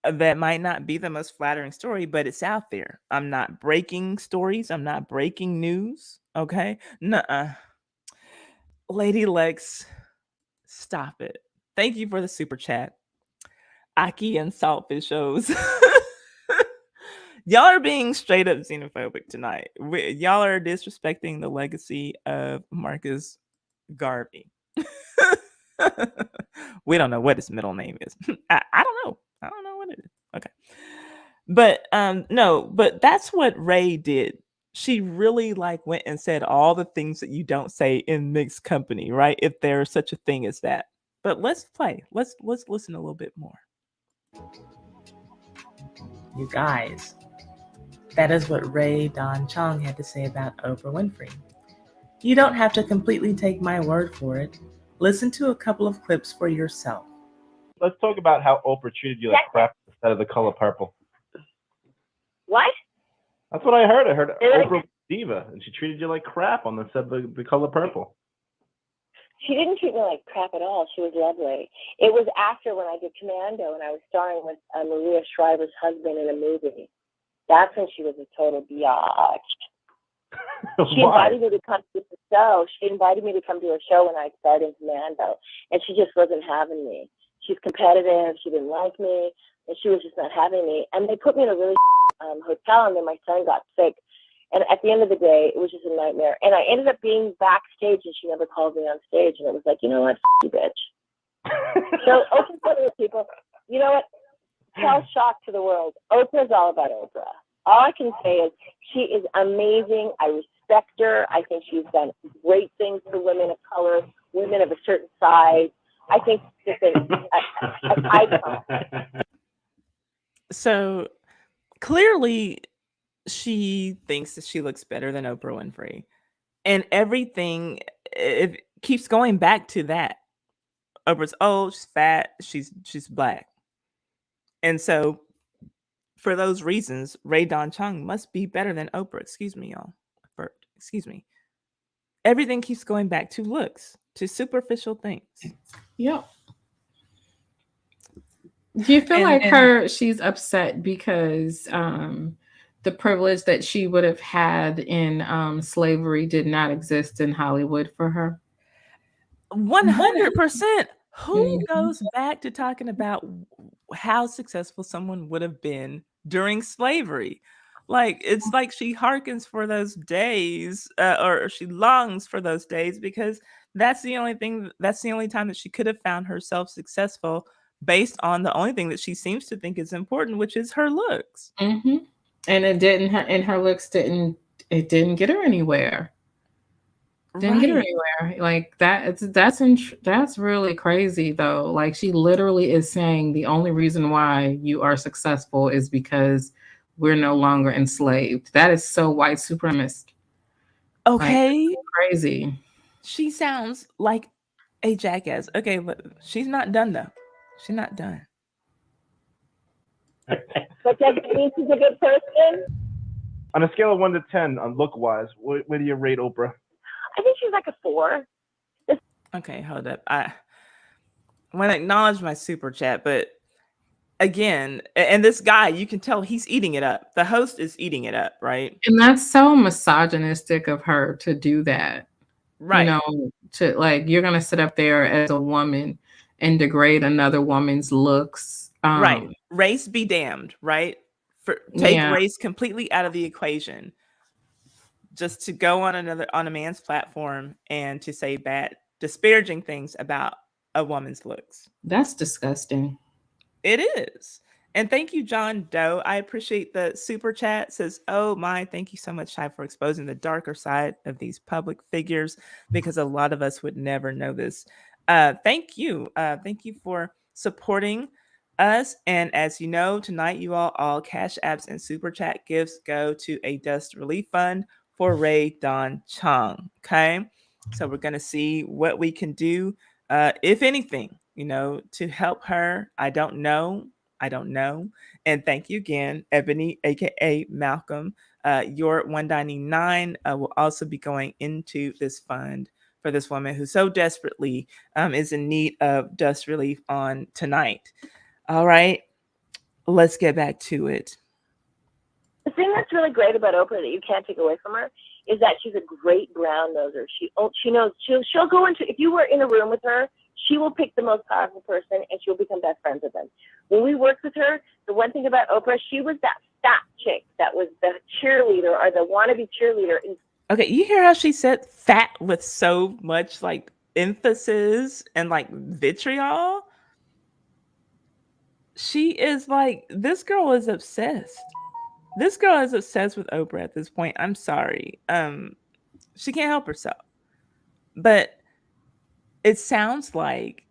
that might not be the most flattering story, but it's out there. I'm not breaking stories. I'm not breaking news. Okay. Nuh-uh. Lady Lex, stop it. Thank you for the super chat. Aki and Saltfish shows. Y'all are being straight up xenophobic tonight. Y'all are disrespecting the legacy of Marcus Garvey. We don't know what his middle name is. I don't know. I don't know what it is. Okay. But no, but that's what Rae did. She really like went and said all the things that you don't say in mixed company, right? If there's such a thing as that. But let's play. Let's listen a little bit more. You guys, that is what Rae Dawn Chong had to say about Oprah Winfrey. You don't have to completely take my word for it. Listen to a couple of clips for yourself. Let's talk about how Oprah treated you like crap instead of The Color Purple. What? That's what I heard. I heard Oprah was a diva, and she treated you like crap on the set of The Color Purple. She didn't treat me like crap at all. She was lovely. It was after when I did Commando and I was starring with Maria Shriver's husband in a movie. That's when she was a total biatch. She invited me to come to the show. She invited me to come to her show when I starred in Commando, and she just wasn't having me. She's competitive. She didn't like me, and she was just not having me. And they put me in a really hotel, and then my son got sick. And at the end of the day, it was just a nightmare. And I ended up being backstage, and she never called me on stage. And it was like, you know what, you bitch. So Oprah's one of those people. You know what? Tell shock to the world. Oprah's all about Oprah. All I can say is she is amazing. I respect her. I think she's done great things for women of color, women of a certain size. I think she's an icon. So clearly, she thinks that she looks better than Oprah Winfrey, and everything it keeps going back to that. Oprah's old, she's fat, she's black, and so for those reasons, Rae Dawn Chong must be better than Oprah. Excuse me, y'all. Excuse me. Everything keeps going back to looks, to superficial things. Yep. Do you feel like she's upset because the privilege that she would have had in slavery did not exist in Hollywood for her? 100%. Who goes back to talking about how successful someone would have been during slavery? Like, it's like she harkens for those days, or she longs for those days because that's the only time that she could have found herself successful based on the only thing that she seems to think is important, which is her looks. Mm-hmm. And it didn't, and her looks didn't get her anywhere. Didn't get her anywhere. Like that's really crazy though. Like she literally is saying the only reason why you are successful is because we're no longer enslaved. That is so white supremacist. Okay. Like, crazy. She sounds like a jackass. Okay, but she's not done though. She's not done. But does that mean she's a good person? On a scale of 1 to 10, on look-wise, where do you rate Oprah? I think she's like a 4. Okay, hold up. I want to acknowledge my super chat, but again, and this guy, you can tell he's eating it up. The host is eating it up, right? And that's so misogynistic of her to do that. Right. You know, to like, you're gonna sit up there as a woman and degrade another woman's looks. Right. Race be damned, right? Take Yeah. race completely out of the equation. Just to go on a man's platform and to say bad, disparaging things about a woman's looks. That's disgusting. It is. And thank you, John Doe. I appreciate the super chat. Says, oh my, thank you so much, Shai, for exposing the darker side of these public figures, because a lot of us would never know this. Thank you. Thank you for supporting us. And as you know, tonight, you all cash apps and super chat gifts go to a dust relief fund for Rae Dawn Chong. Okay. So we're going to see what we can do, if anything, to help her. I don't know. And thank you again, Ebony, aka Malcolm. Your $1.99 will also be going into this fund for this woman who so desperately is in need of dust relief on tonight. All right, let's get back to it. The thing that's really great about Oprah that you can't take away from her is that she's a great brown noser. She knows she'll go into, if you were in a room with her, she will pick the most powerful person and she'll become best friends with them. When we worked with her, the one thing about Oprah, she was that fat chick that was the cheerleader or the wannabe cheerleader. Okay, you hear how she said fat with so much like emphasis and like vitriol? She is like, this girl is obsessed. This girl is obsessed with Oprah at this point. I'm sorry. She can't help herself. But it sounds like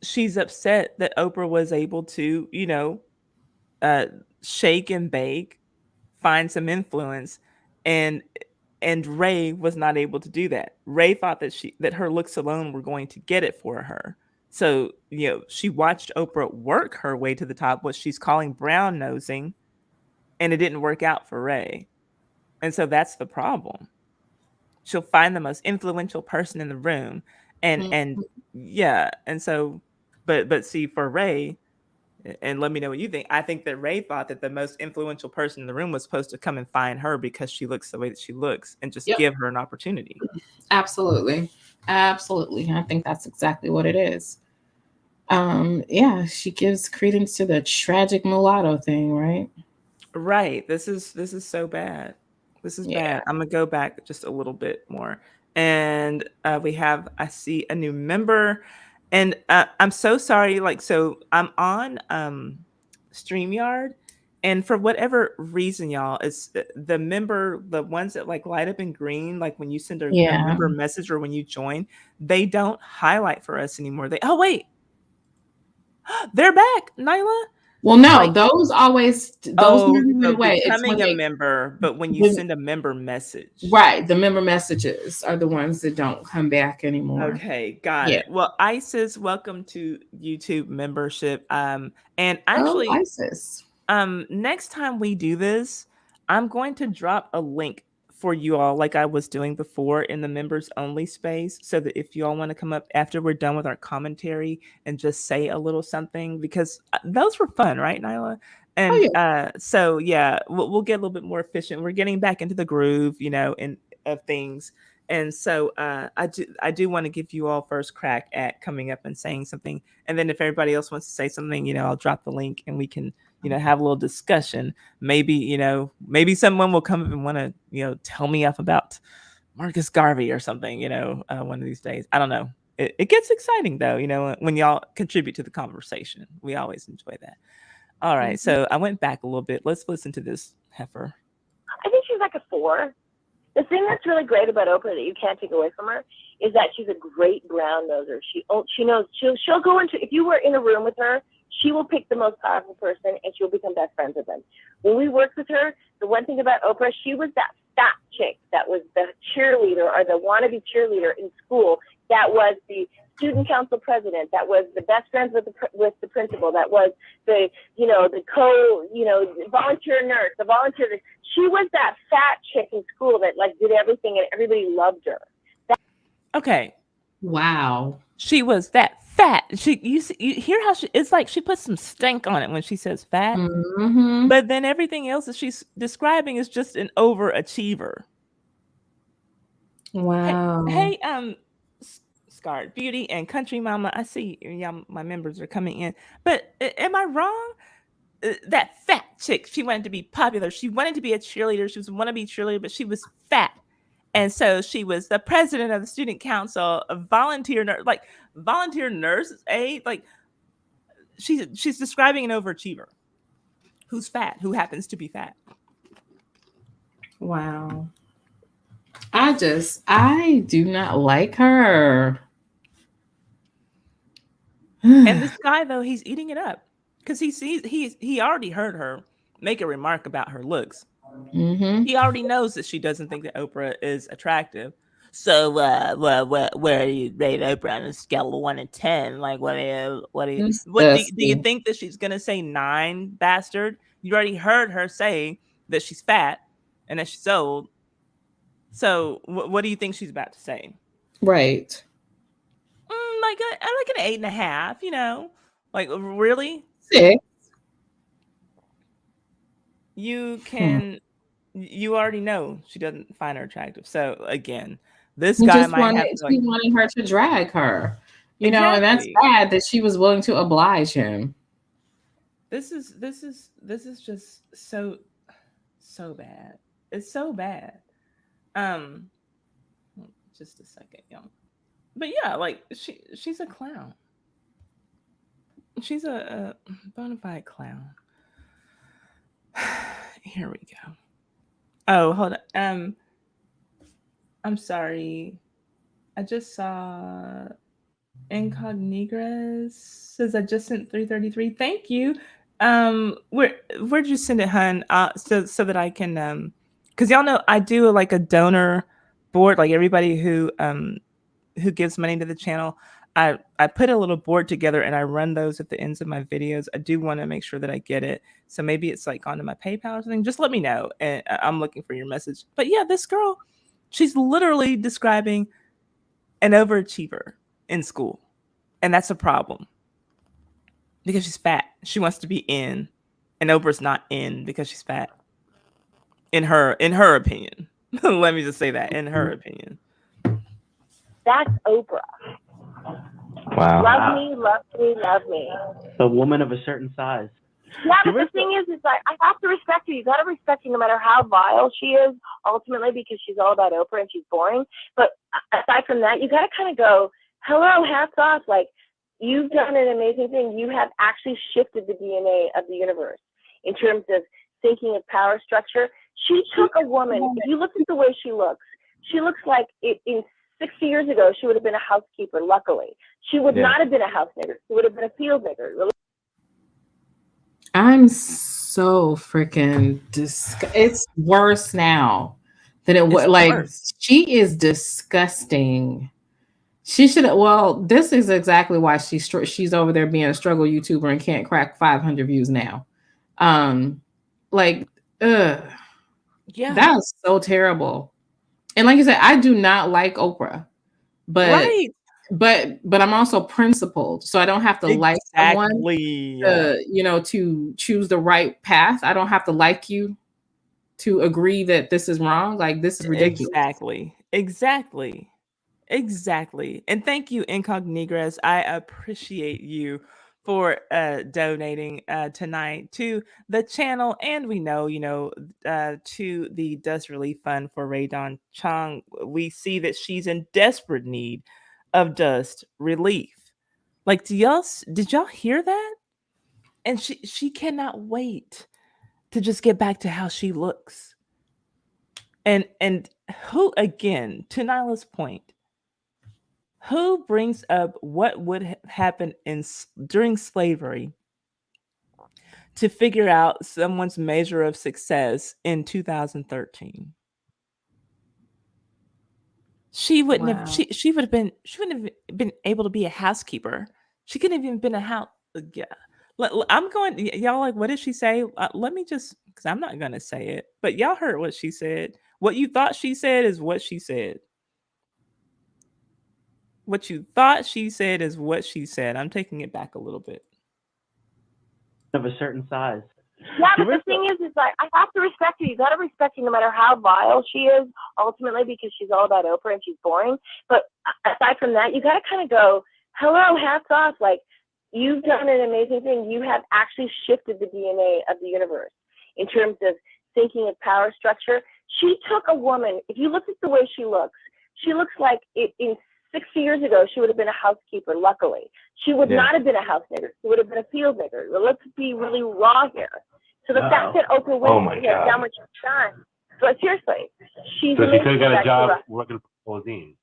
she's upset that Oprah was able to, shake and bake, find some influence, and Rae was not able to do that. Rae thought that her looks alone were going to get it for her. So, she watched Oprah work her way to the top, what she's calling brown nosing, and it didn't work out for Rae. And so that's the problem. She'll find the most influential person in the room, and yeah, and so, but see, for Rae, and let me know what you think. I think that Rae thought that the most influential person in the room was supposed to come and find her because she looks the way that she looks, and just give her an opportunity. Absolutely. I think that's exactly what it is. Yeah, she gives credence to the tragic mulatto thing, right? Right. This is so bad. This is bad. I'm gonna go back just a little bit more, and I see a new member, and I'm so sorry. So I'm on StreamYard, and for whatever reason, y'all, it's the ones that like light up in green, like when you send a member message or when you join, they don't highlight for us anymore. Wait, they're back, Nyla. Well, no, those went away. Becoming a member, but when you send a member message, right? The member messages are the ones that don't come back anymore. Okay, got it. Well, Isis, welcome to YouTube membership. And actually, Isis. Next time we do this, I'm going to drop a link for you all, like I was doing before, in the members only space, so that if you all want to come up after we're done with our commentary and just say a little something, because those were fun, right, Nyla? And so yeah, we'll get a little bit more efficient. We're getting back into the groove, of things. And so I do want to give you all first crack at coming up and saying something, and then if everybody else wants to say something, I'll drop the link and we can have a little discussion. Maybe someone will come up and want to tell me off about Marcus Garvey or something, one of these days. I don't know. It gets exciting though, when y'all contribute to the conversation. We always enjoy that. All right, so I went back a little bit. Let's listen to this heifer. I think she's like a 4. The thing that's really great about Oprah that you can't take away from her is that she's a great brown noser. She knows she'll go into, if you were in a room with her, she will pick the most powerful person and she'll become best friends with them. When we worked with her, the one thing about Oprah, she was that fat chick that was the cheerleader or the wannabe cheerleader in school, that was the student council president, that was the best friends with the principal, that was the volunteer nurse, the volunteer. She was that fat chick in school that like did everything and everybody loved her. Okay. Wow. She was that fat. You hear how it's like she puts some stank on it when she says fat. Mm-hmm. But then everything else that she's describing is just an overachiever. Wow. Hey, Scarred Beauty and Country Mama, I see y'all, my members are coming in. But am I wrong? That fat chick, she wanted to be popular. She wanted to be a cheerleader. She was a wannabe cheerleader, but she was fat. And so she was the president of the student council, a volunteer nurse, like volunteer nurse aide. Like she's describing an overachiever who's fat, who happens to be fat. Wow. I do not like her. And this guy, though, he's eating it up because he already heard her make a remark about her looks. Mm-hmm. He already knows that she doesn't think that Oprah is attractive. So, where are you rate Oprah on a scale of 1 to 10? Like, what do you think that she's gonna say 9, bastard? You already heard her say that she's fat and that she's old. So, what do you think she's about to say? Right. Like an 8.5. You know, like really? 6. You can. You already know she doesn't find her attractive. So again, this guy might have to, he wanted her to drag her, you know, and that's Exactly. bad that she was willing to oblige him. This is just so bad. It's so bad. Just a second, y'all. But yeah, like she's a clown. She's a bona fide clown. Here we go. Oh, hold on. I'm sorry. I just saw Incognigras says I just sent 333. Thank you. Where'd you send it, hun? So that I can because y'all know I do like a donor board, like everybody who gives money to the channel. I put a little board together and I run those at the ends of my videos. I do want to make sure that I get it. So maybe it's like onto my PayPal or something. Just let me know. And I'm looking for your message. But yeah, this girl, she's literally describing an overachiever in school. And that's a problem. Because she's fat. She wants to be in. And Oprah's not in because she's fat. In her opinion. Let me just say that. In her opinion. That's Oprah. Wow. Love me, love me, love me. A woman of a certain size. Yeah, but the thing is like I have to respect her. You got to respect her no matter how vile she is, ultimately, because she's all about Oprah and she's boring. But aside from that, you got to kind of go, hello, hats off. Like, you've done an amazing thing. You have actually shifted the DNA of the universe in terms of thinking of power structure. She took a woman, if you look at the way she looks like in 60 years ago, she would have been a housekeeper, luckily. She would not have been a house nigger. She would have been a field nigger. I'm so freaking it's worse now than it was. Like, worse. She is disgusting. She should have. Well, this is exactly why she's over there being a struggle YouTuber and can't crack 500 views now. Yeah, that was so terrible. And like you said, I do not like Oprah, but but I'm also principled, so I don't have to like someone to choose the right path. I don't have to like you to agree that this is wrong. Like, this is ridiculous. Exactly. And thank you, Incognigras. I appreciate you for donating tonight to the channel, and we know, to the Dust Relief Fund for Rae Dawn Chong. We see that she's in desperate need of dust relief. Like, did y'all hear that? And she cannot wait to just get back to how she looks. And who, again, to Nyla's point, who brings up what would happen during slavery to figure out someone's measure of success in 2013? She wouldn't have. Wow. She would have been. She wouldn't have been able to be a housekeeper. She couldn't have even been a house. Yeah. I'm going. Y'all like. What did she say? Let me just because I'm not gonna say it. But y'all heard what she said. What you thought she said is what she said. What you thought she said is what she said. I'm taking it back a little bit. Of a certain size. Yeah, but Give her the thing is like I have to respect her. You got to respect her no matter how vile she is, ultimately, because she's all about Oprah and she's boring. But aside from that, you got to kind of go, hello, hats off. Like, you've done an amazing thing. You have actually shifted the DNA of the universe in terms of thinking of power structure. She took a woman, if you look at the way she looks like in 60 years ago, she would have been a housekeeper, luckily. She would not have been a house nigger. She would have been a field nigger. Let's be really raw here. So the fact that Oprah Winfrey has done what she's done, but seriously, she's so she could have got a amazing. job working for Pauline.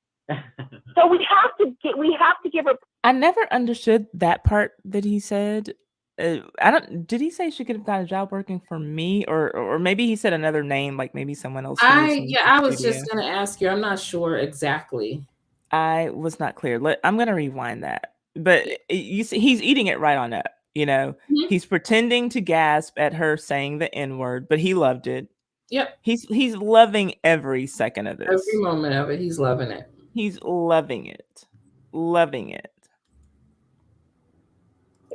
So we have to give her. I never understood that part that he said. I don't. Did he say she could have got a job working for me, or maybe he said another name, like maybe someone else who was in the I was studio? just gonna ask you. I'm not sure exactly. I was not clear. I'm gonna rewind that. But you see, he's eating it right on up. You know, Mhm. he's pretending to gasp at her saying the N word, but he loved it. Yep. He's loving every second of this. Every moment of it, he's loving it. He's loving it, loving it.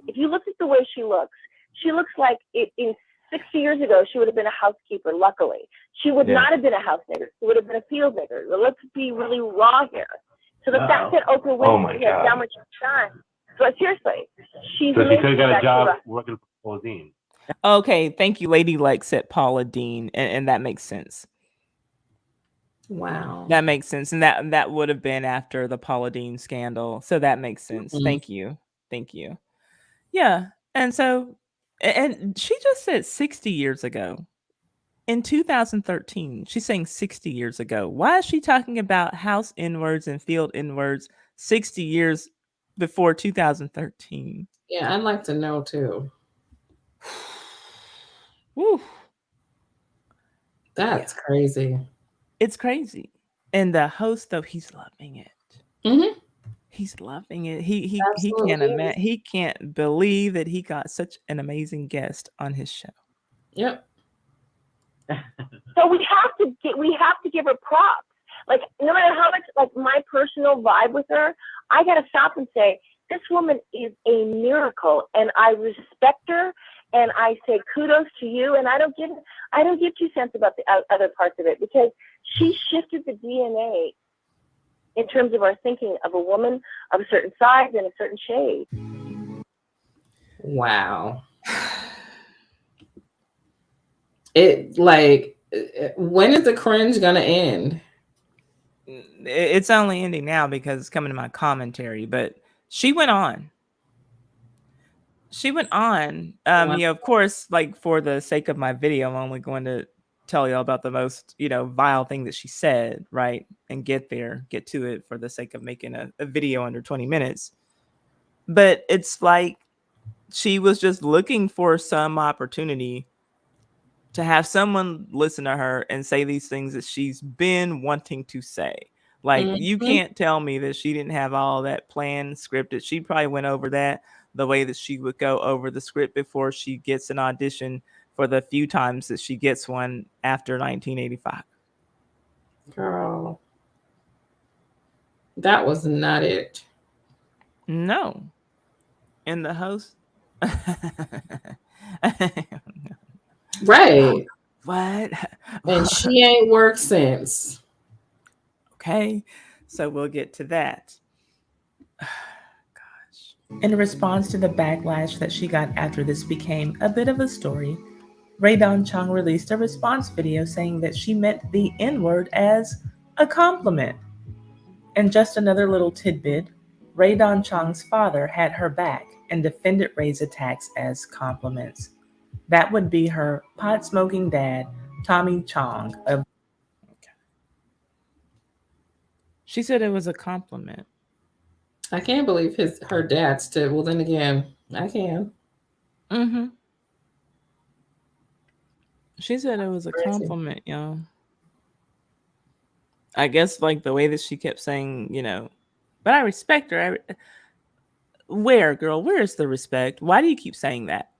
If you look at the way she looks like in 60 years ago, she would have been a housekeeper, luckily. She would not have been a house nigger. She would have been a field nigger. Let's be really raw here. So the fact that Oprah Winfrey has done what she's done, but seriously, she's So she amazing. could have got a job working for Pauline. Okay, thank you, Lady Lex said Paula Dean, and that makes sense. Wow. That makes sense, and that would have been after the Paula Dean scandal, so that makes sense. Mhm. Thank you. Yeah, and so, and she just said 60 years ago. In 2013, she's saying 60 years ago. Why is she talking about house N-words and field N-words 60 years before 2013? Yeah, I'd like to know too. Woo. That's crazy. It's crazy. And the host, though, he's loving it. Mhm. He's loving it. He Absolutely can't is. imagine. He can't believe that he got such an amazing guest on his show. Yep. So we have to give her props. Like, no matter how much, like, my personal vibe with her, I gotta stop and say, this woman is a miracle, and I respect her, and I say kudos to you, and I don't give 2 cents about the other parts of it, because she shifted the DNA in terms of our thinking of a woman of a certain size and a certain shade. Wow. It like, when is the cringe gonna end? It's only ending now because it's coming to my commentary, but she went on. Of course, like for the sake of my video, I'm only going to tell y'all about the most, vile thing that she said, right? And get to it for the sake of making a video under 20 minutes. But it's like she was just looking for some opportunity to have someone listen to her and say these things that she's been wanting to say. Like, you can't tell me that she didn't have all that planned, scripted. She probably went over that the way that she would go over the script before she gets an audition for the few times that she gets one after 1985. Girl, that was not it. No. And the host. Right. What? And she ain't worked since. Okay, so we'll get to that. Gosh. In response to the backlash that she got after this became a bit of a story, Rae Dawn Chong released a response video saying that she meant the N-word as a compliment. And just another little tidbit, Rae Dawn Chong's father had her back and defended Rae's attacks as compliments. That would be her pot-smoking dad, Tommy Chong. She said it was a compliment. I can't believe her dad still. Well, then again, I can. Mm-hmm. She said it was a compliment, y'all. I guess like the way that she kept saying, but I respect her. Where, girl? Where is the respect? Why do you keep saying that?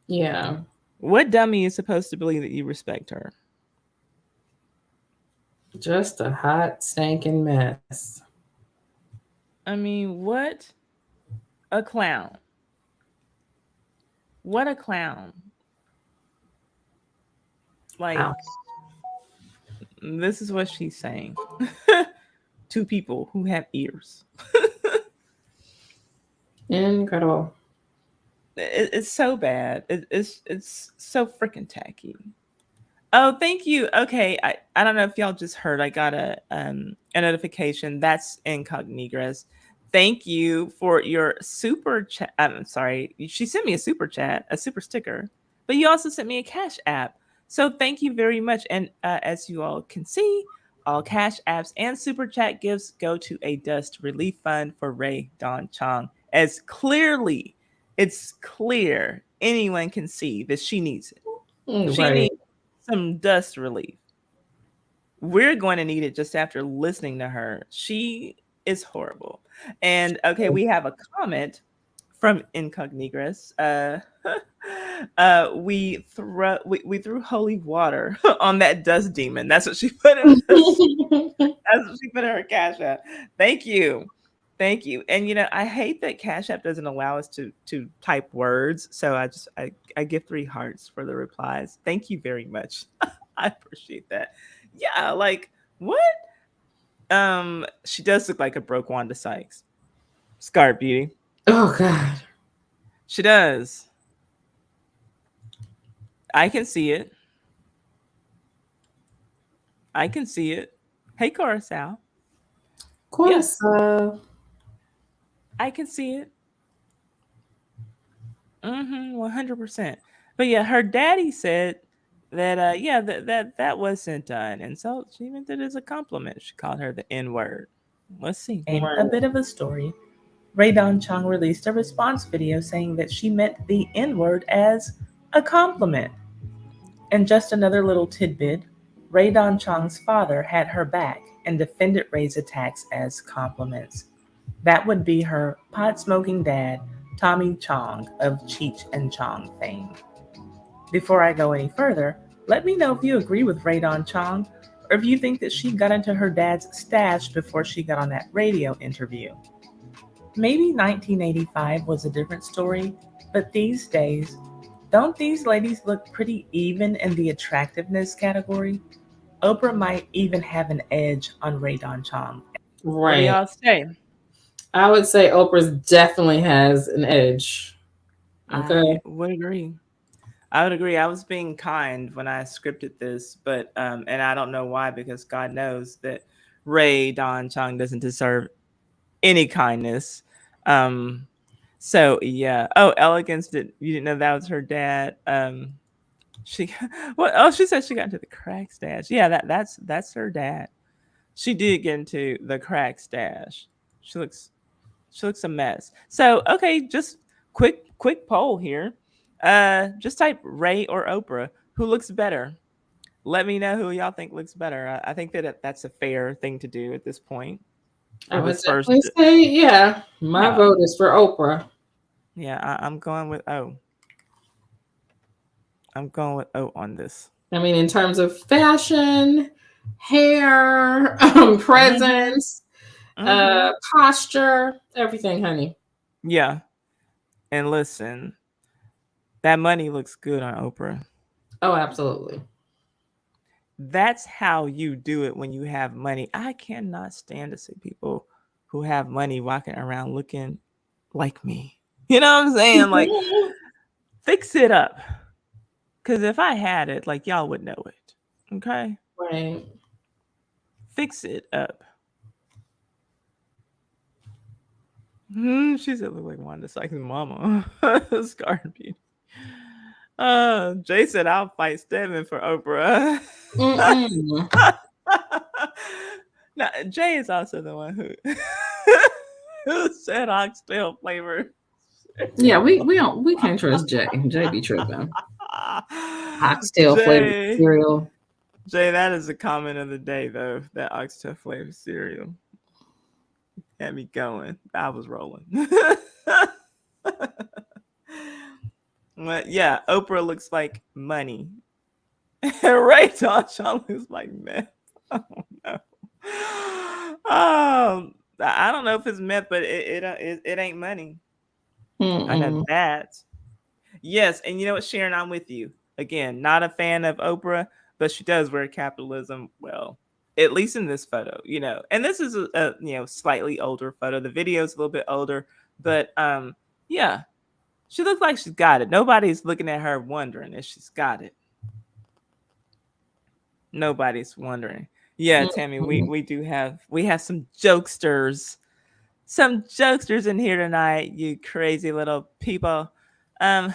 Yeah. What dummy is supposed to believe that you respect her? Just a hot, stinking mess. I mean, what a clown. What a clown. Like, Ouch. this is what she's saying to people who have ears. Incredible. It's so bad. It's so freaking tacky. Oh, thank you. Okay, I don't know if y'all just heard. I got a notification. That's Incognigras. Thank you for your super chat. I'm sorry, she sent me a super chat, a super sticker, but you also sent me a Cash App. So thank you very much. And as you all can see, all Cash Apps and super chat gifts go to a dust relief fund for Rae Dawn Chong. As clearly, it's clear anyone can see that she needs it. She Right. needs some dust relief. We're going to need it just after listening to her. She is horrible. And okay, we have a comment from Incognigras. We threw holy water on that dust demon. That's what she put in. That's what she put in her Cash App. Thank you. Thank you. And I hate that Cash App doesn't allow us to type words. So I give 3 hearts for the replies. Thank you very much. I appreciate that. Yeah, like what? She does look like a broke Wanda Sykes. Scarred Beauty. Oh God. She does. I can see it. I can see it. Hey, Coruscant. Yes. I can see it. 100%. But yeah, her daddy said that that wasn't an insult. She meant it as a compliment. She called her the N-word. Let's see. A bit of a story. Rae Dawn Chong released a response video saying that she meant the N-word as a compliment. And just another little tidbit, Rae Dawn Chong's father had her back and defended Rae's attacks as compliments. That would be her pot-smoking dad, Tommy Chong of Cheech and Chong fame. Before I go any further, let me know if you agree with Rae Dawn Chong or if you think that she got into her dad's stash before she got on that radio interview. Maybe 1985 was a different story, but these days, don't these ladies look pretty even in the attractiveness category? Oprah might even have an edge on Rae Dawn Chong. Right. What do y'all say? I would say Oprah's definitely has an edge. Okay. I would agree. I would agree. I was being kind when I scripted this, but and I don't know why, because God knows that Rae Dawn Chong doesn't deserve any kindness. So yeah. Oh, Elegance did you didn't know that was her dad? She she said she got into the crack stash. Yeah, that's her dad. She did get into the crack stash. She looks a mess. So okay, just quick poll here. Just type Rae or Oprah. Who looks better? Let me know who y'all think looks better. I think that's a fair thing to do at this point. I would definitely say, yeah, my vote is for Oprah. Yeah, I'm going with O. I'm going with O on this. I mean, in terms of fashion, hair, presence, posture, everything, honey. Yeah. And listen, that money looks good on Oprah. Oh, absolutely. That's how you do it when you have money. I cannot stand to see people who have money walking around looking like me. You know what I'm saying? Like, fix it up. Because if I had it, like, y'all would know it. Okay? Right. Fix it up. She said, look like Wanda Sykes' mama. Scarred Beauty. Jay said, I'll fight Stedman for Oprah. Now, Jay is also the one who said oxtail flavor. Yeah, we can't trust Jay. Jay be tripping. Oxtail flavored cereal. Jay, that is the comment of the day, though. That oxtail flavored cereal had me going. I was rolling. But yeah, Oprah looks like money. Rae Dawn Chong looks like meth. Oh no. I don't know if it's meth, but it ain't money. I know Mm-mm. that. Yes, and you know what, Sharon, I'm with you. Again, not a fan of Oprah, but she does wear capitalism well. At least in this photo, And this is a slightly older photo. The video is a little bit older, but yeah, she looks like she's got it. Nobody's looking at her wondering if she's got it. Nobody's wondering. Yeah, Tammy, we Mm-mm. we have some jokesters. Some jokesters in here tonight, you crazy little people. Um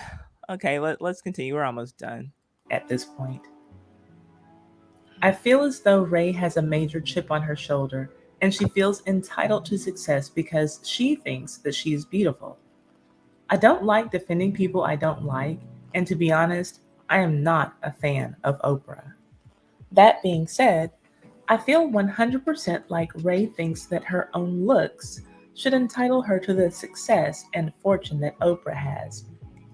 okay, let's continue. We're almost done at this point. I feel as though Rae has a major chip on her shoulder and she feels entitled to success because she thinks that she is beautiful. I don't like defending people I don't like, and to be honest, I am not a fan of Oprah. That being said, I feel 100% like Rae thinks that her own looks should entitle her to the success and fortune that Oprah has.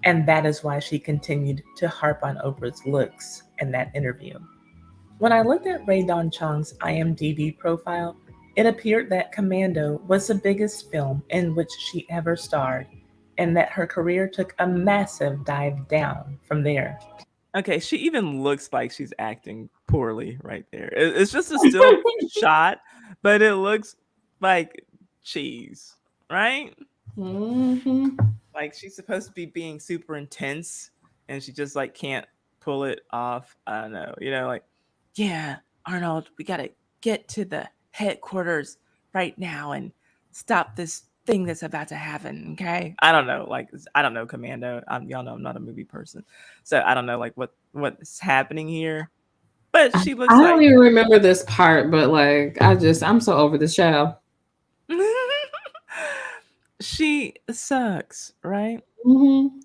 And that is why she continued to harp on Oprah's looks in that interview. When I looked at Rae Dawn Chong's IMDb profile, it appeared that Commando was the biggest film in which she ever starred, and that her career took a massive dive down from there. Okay, she even looks like she's acting poorly right there. It's just a still shot, but it looks like cheese, right? Mm-hmm. Like she's supposed to be being super intense and she just like can't pull it off. I don't know. Like, yeah, Arnold, we got to get to the headquarters right now and stop this thing that's about to happen, okay? I don't know. Like I don't know Commando. Y'all know I'm not a movie person. So I don't know like what's happening here. But she looks I don't like even remember this part, but like I'm so over the show. she sucks, right? Mm-hmm.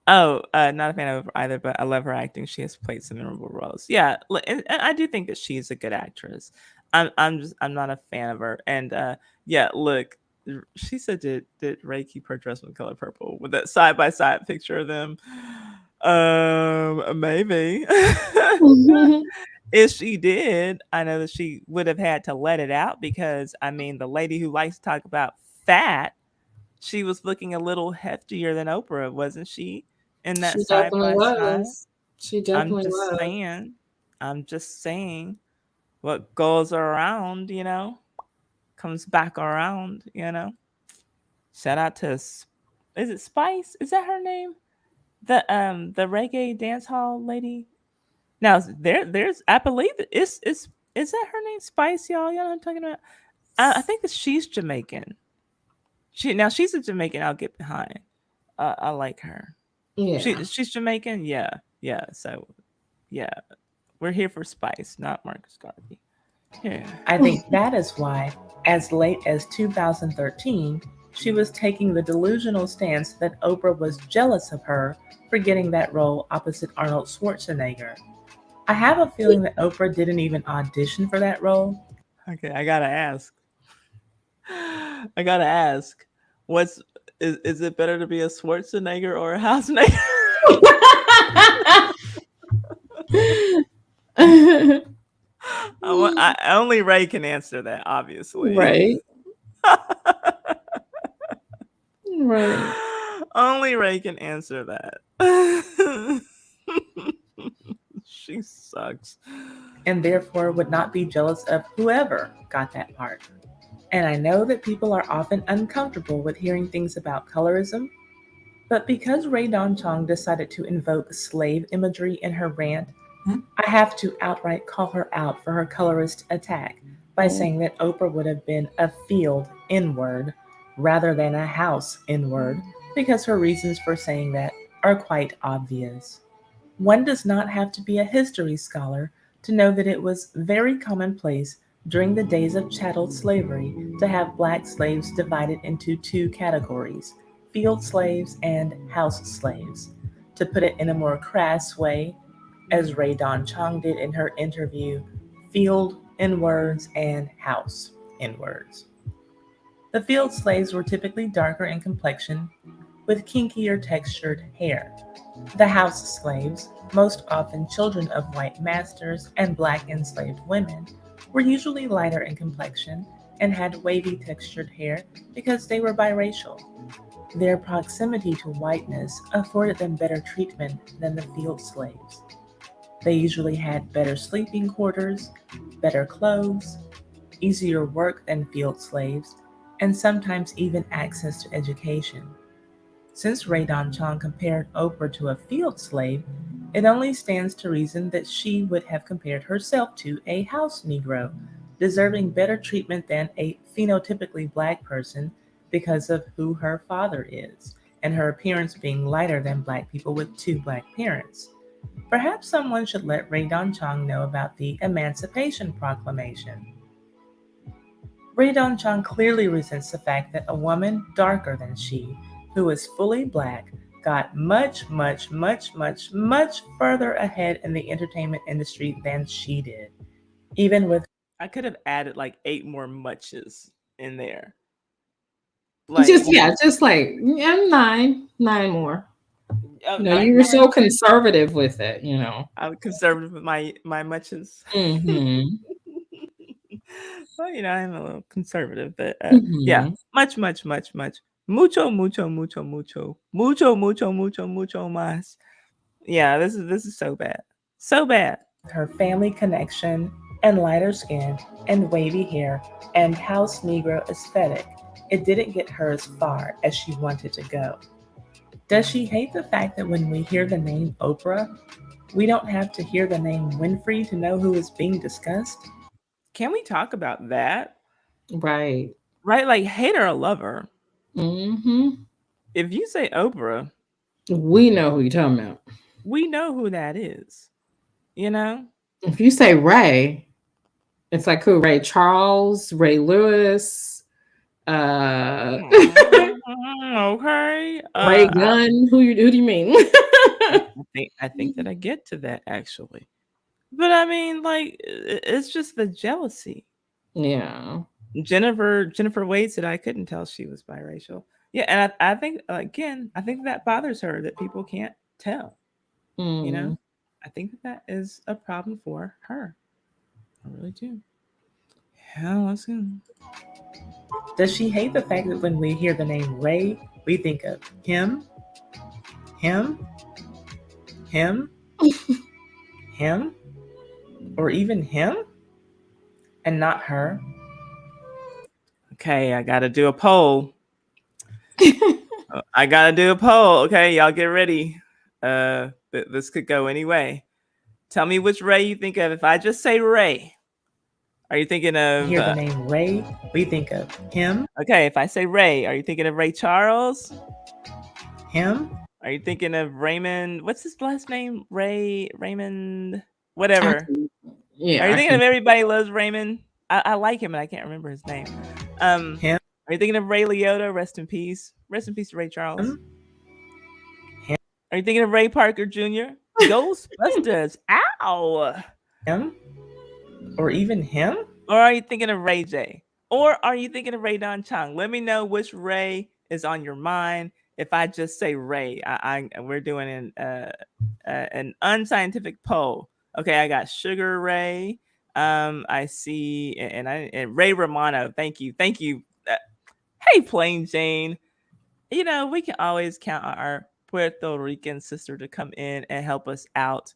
Oh, not a fan of her either, but I love her acting. She has played some memorable roles. Yeah, and I do think that she's a good actress. I'm not a fan of her. And yeah, look, she said did Ray keep her dress with color purple with that side by side picture of them? Maybe. If she did, I know that she would have had to let it out because I mean the lady who likes to talk about fat, she was looking a little heftier than Oprah, wasn't she? In that She side definitely by side. was. She I'm definitely just was. saying. I'm just saying what goes around, comes back around. Shout out to is it Spice? Is that her name? The reggae dance hall lady? Now there's I believe is that her name Spice, y'all? Y'all know what I'm talking about? I think that she's Jamaican. She's a Jamaican I'll get behind. I like her. Yeah. She's Jamaican? Yeah. Yeah. So yeah. We're here for Spice, not Marcus Garvey. Yeah. I think that is why, as late as 2013, she was taking the delusional stance that Oprah was jealous of her for getting that role opposite Arnold Schwarzenegger. I have a feeling that Oprah didn't even audition for that role. Okay, I gotta ask. I gotta ask. What's is it better to be a Schwarzenegger or a Hausnegger? Only Ray can answer that, obviously. Right. Right. Only Ray can answer that. She sucks. And therefore would not be jealous of whoever got that part. And I know that people are often uncomfortable with hearing things about colorism, but because Rae Dawn Chong decided to invoke slave imagery in her rant, I have to outright call her out for her colorist attack by saying that Oprah would have been a field N-word rather than a house N-word because her reasons for saying that are quite obvious. One does not have to be a history scholar to know that it was very commonplace during the days of chattel slavery to have black slaves divided into two categories, field slaves and house slaves. To put it in a more crass way, as Rae Dawn Chong did in her interview, Field in Words and House in Words. The field slaves were typically darker in complexion, with kinkier textured hair. The house slaves, most often children of white masters and black enslaved women, were usually lighter in complexion and had wavy textured hair because they were biracial. Their proximity to whiteness afforded them better treatment than the field slaves. They usually had better sleeping quarters, better clothes, easier work than field slaves, and sometimes even access to education. Since Rae Dawn Chong compared Oprah to a field slave, it only stands to reason that she would have compared herself to a house Negro, deserving better treatment than a phenotypically black person because of who her father is, and her appearance being lighter than black people with two black parents. Perhaps someone should let Rae Dawn Chong know about the Emancipation Proclamation. Rae Dawn Chong clearly resents the fact that a woman darker than she, who is fully black, got much, much, much, much, much further ahead in the entertainment industry than she did. Even with, I could have added like 8 more muches in there. Just like nine more. You were so conservative with it. I was conservative with my muches. Mm-hmm. Well, I'm a little conservative, but yeah, Mm-hmm. much, much, much, much. Mucho, mucho, mucho, mucho, mucho, mucho, mucho, mucho más. Yeah, this is so bad. So bad. Her family connection and lighter skin and wavy hair and house Negro aesthetic, it didn't get her as far as she wanted to go. Does she hate the fact that when we hear the name Oprah, we don't have to hear the name Winfrey to know who is being discussed? Can we talk about that? Right. Right? Like, hate her or love her. Mm-hmm. If you say Oprah, we know who you're talking about. We know who that is. If you say Ray, it's like who? Ray Charles, Ray Lewis, okay. Ray Gunn. Who do you mean? I think that I get to that actually. But I mean, like, it's just the jealousy. Yeah. Jennifer Wade said I couldn't tell she was biracial. Yeah, and I think again, I think that bothers her that people can't tell. Mm. I think that is a problem for her. I really do. Yeah, let's go. Does she hate the fact that when we hear the name Ray, we think of him, him, him, him, or even him, and not her? Okay, I gotta do a poll. I gotta do a poll. Okay, y'all get ready. This could go any way. Tell me which Ray you think of. If I just say Ray, are you thinking of? Hear the name Ray, we think of him. Okay, if I say Ray, are you thinking of Ray Charles? Him? Are you thinking of Raymond? What's his last name? Raymond, whatever. Yeah. Are you thinking of Everybody Loves Raymond? I like him, and I can't remember his name. Him? Are you thinking of Ray Liotta? Rest in peace. Rest in peace to Ray Charles. Him? Are you thinking of Ray Parker Jr.? Ghostbusters. Ow. Him? Or even him? Or are you thinking of Ray J? Or are you thinking of Rae Dawn Chong? Let me know which Ray is on your mind. If I just say Ray, we're doing an unscientific poll. Okay, I got Sugar Ray. I see, and Ray Romano. Thank you. Hey, Plain Jane. We can always count on our Puerto Rican sister to come in and help us out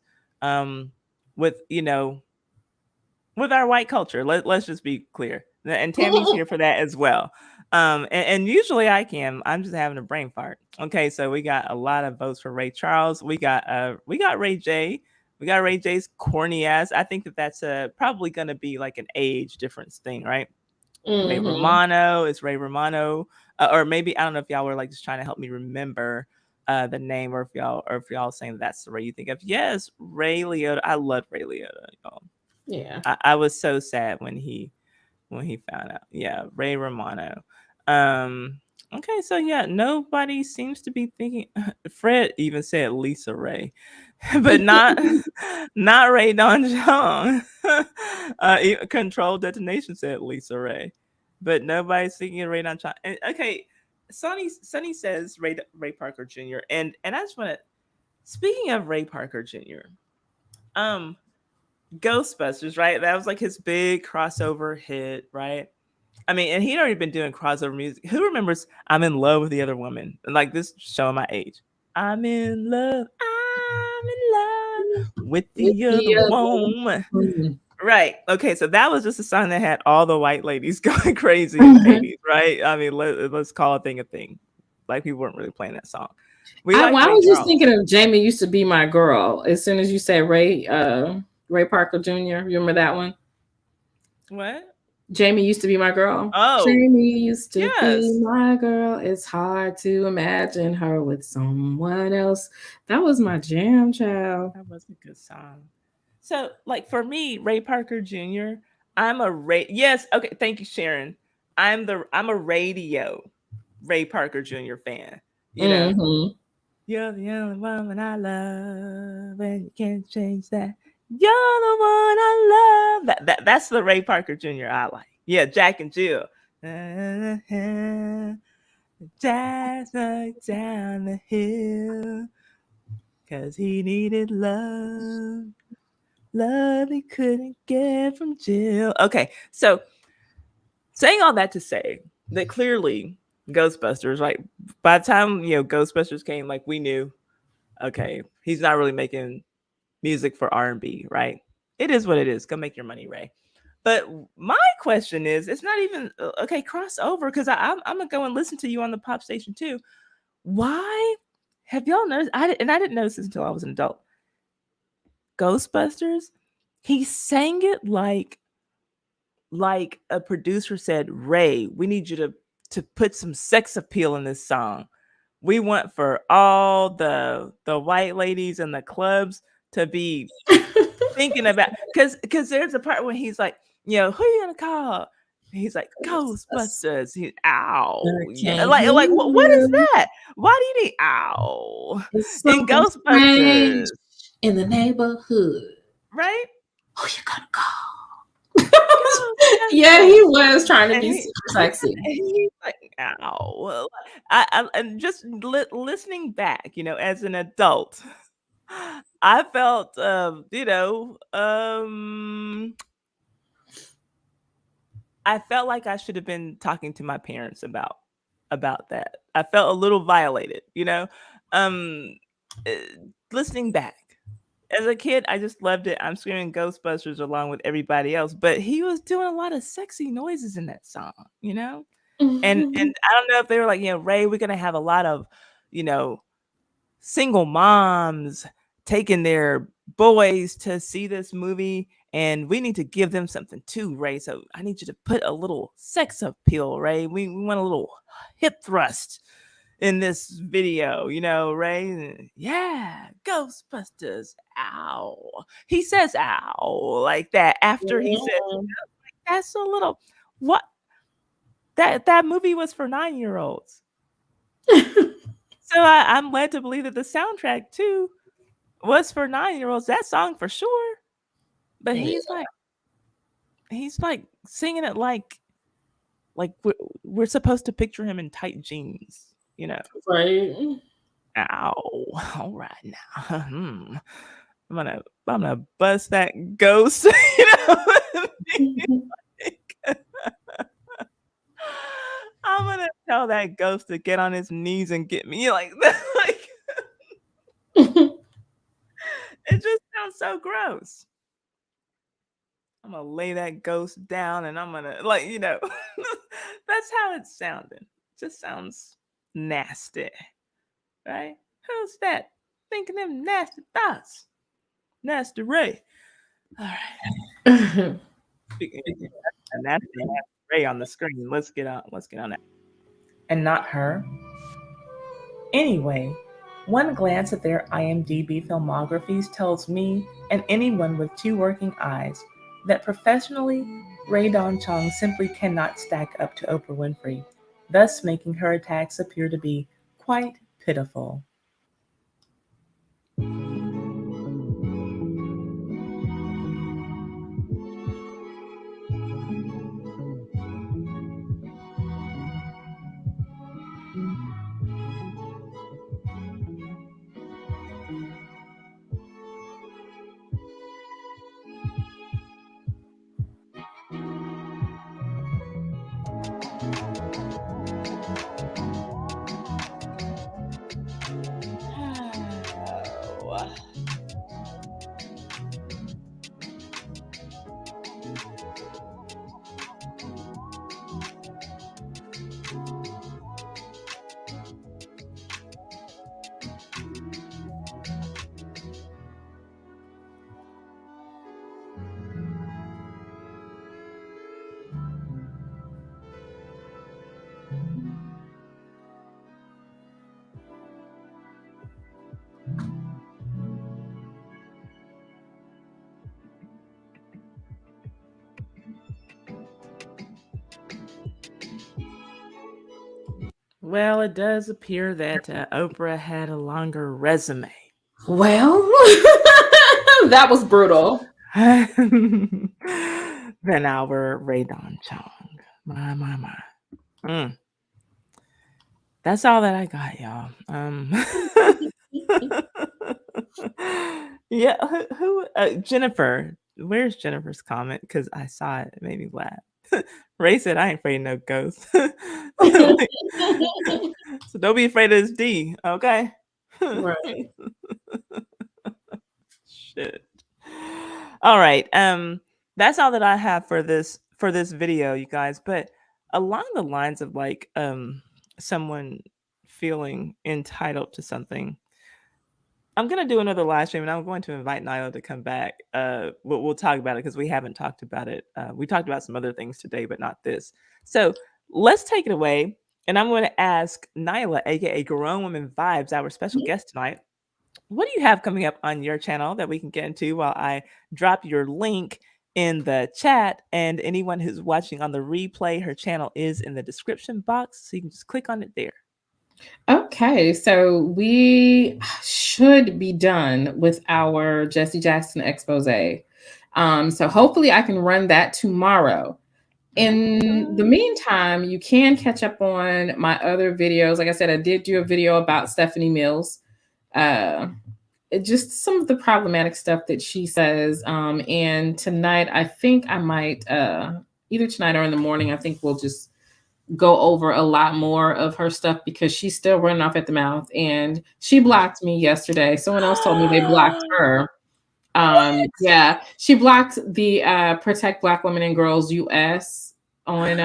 with with our white culture. Let's just be clear. And Tammy's here for that as well. And usually I can. I'm just having a brain fart. Okay, so we got a lot of votes for Ray Charles. We got Ray J. We got Ray J's corny ass. I think that's probably going to be like an age difference thing, right? Mm-hmm. Ray Romano is Ray Romano, or maybe I don't know if y'all were like just trying to help me remember the name, or if y'all saying that's the Ray you think of. Yes, Ray Liotta. I love Ray Liotta, y'all. Yeah, I was so sad when he found out. Yeah, Ray Romano. Okay, so yeah, nobody seems to be thinking. Fred even said Lisa Ray. but not Rae Dawn Chong. Control detonation said Lisa Ray, but nobody's singing Rae Dawn Chong. And, okay, Sonny says Ray Parker Jr. And I just want to, speaking of Ray Parker Jr., um, Ghostbusters, right? That was like his big crossover hit, right? I mean, and he'd already been doing crossover music. Who remembers "I'm in Love with the Other Woman"? Like this showing my age. I'm in love. I'm in love with With the the other woman. other. Right. Okay. So that was just a song that had all the white ladies going crazy in the 80s, right? I mean, let's call a thing a thing. Like people weren't really playing that song. We I like Ray was just Charles. thinking of Jamie Used to Be My Girl. As soon as you said Ray Parker Jr., you remember that one? What? Jamie Used to Be My Girl. Oh, Jamie used to yes. be my girl. It's hard to imagine her with someone else. That was my jam, child. That was a good song. So, like for me, Ray Parker Jr., I'm a yes, okay, thank you, Sharon. I'm a radio Ray Parker Jr. fan. You know, Mm-hmm. you're the only woman I love, and you can't change that. You're the one I love. That's the Ray Parker Jr. I like. Yeah, Jack and Jill. Just look down the hill, 'cause he needed love. Love he couldn't get from Jill. Okay, so saying all that to say that clearly Ghostbusters, right? By the time Ghostbusters came, like we knew, okay, he's not really making music for R&B, right? It is what it is. Go make your money, Ray. But my question is, it's not even okay. Crossover, because I'm gonna go and listen to you on the pop station too. Why have y'all noticed? I didn't notice this until I was an adult. Ghostbusters, he sang it like a producer said, Ray, we need you to put some sex appeal in this song. We want for all the white ladies in the clubs to be thinking about, because there's a part when he's like, who you gonna call? He's like, Ghostbusters. Ow. Yeah, like what is that? Why do you need ow It's in something Ghostbusters? strange in the neighborhood. Right? Who you gonna call? Ghostbusters. Yeah, he was trying to And be super sexy. he's like, ow. Well, and just listening back, as an adult, I felt, I felt like I should have been talking to my parents about that. I felt a little violated, um, uh, listening back. As a kid, I just loved it. I'm screaming Ghostbusters along with everybody else, but he was doing a lot of sexy noises in that song, And I don't know if they were like, Ray, we're gonna have a lot of, you know, single moms taking their boys to see this movie, and we need to give them something too, Ray. So I need you to put a little sex appeal, Ray. We want a little hip thrust in this video, Ray. Yeah, Ghostbusters. Ow. He says ow like that after he said that's a little what that movie was for 9-year-olds. So I'm led to believe that the soundtrack too was for 9-year-olds. That song for sure. But he's like singing it like we're supposed to picture him in tight jeans, Right. Ow. All right now. I'm gonna bust that ghost, I'm gonna tell that ghost to get on his knees and get me like that. Like it just sounds so gross. I'm gonna lay that ghost down and I'm gonna that's how it's sounding. Just sounds nasty. Right? Who's that? Thinking them nasty thoughts. Nasty Ray. All right. Speaking of nasty Ray on the screen. Let's get on that. And not her. Anyway, one glance at their IMDb filmographies tells me and anyone with two working eyes that professionally, Rae Dawn Chong simply cannot stack up to Oprah Winfrey, thus making her attacks appear to be quite pitiful. Oh. Well, it does appear that Oprah had a longer resume. Well, that was brutal. than our Rae Dawn Chong. My. That's all that I got, y'all. Yeah, who Jennifer. Where's Jennifer's comment? Because I saw it, it made me laugh. Ray said, I ain't afraid of no ghosts. So don't be afraid of this D, okay? Right. Shit. All right. That's all that I have for this video, you guys. But along the lines of like someone feeling entitled to something, I'm gonna do another live stream, and I'm going to invite Nyla to come back. We'll talk about it because we haven't talked about it. We talked about some other things today, but not this. So let's take it away, and I'm going to ask Nyla, aka Grown Women Vibes, our special guest tonight. What do you have coming up on your channel that we can get into while I drop your link in the chat? And anyone who's watching on the replay, her channel is in the description box, so you can just click on it there. Okay, so we should be done with our Jesse Jackson expose. So hopefully I can run that tomorrow. In the meantime, you can catch up on my other videos. Like I said, I did do a video about Stephanie Mills. Just some of the problematic stuff that she says. And tonight, I think I might, either tonight or in the morning, I think we'll just go over a lot more of her stuff because she's still running off at the mouth. And she blocked me yesterday. Someone else told me they blocked her. Yeah, she blocked the Protect Black Women and Girls US on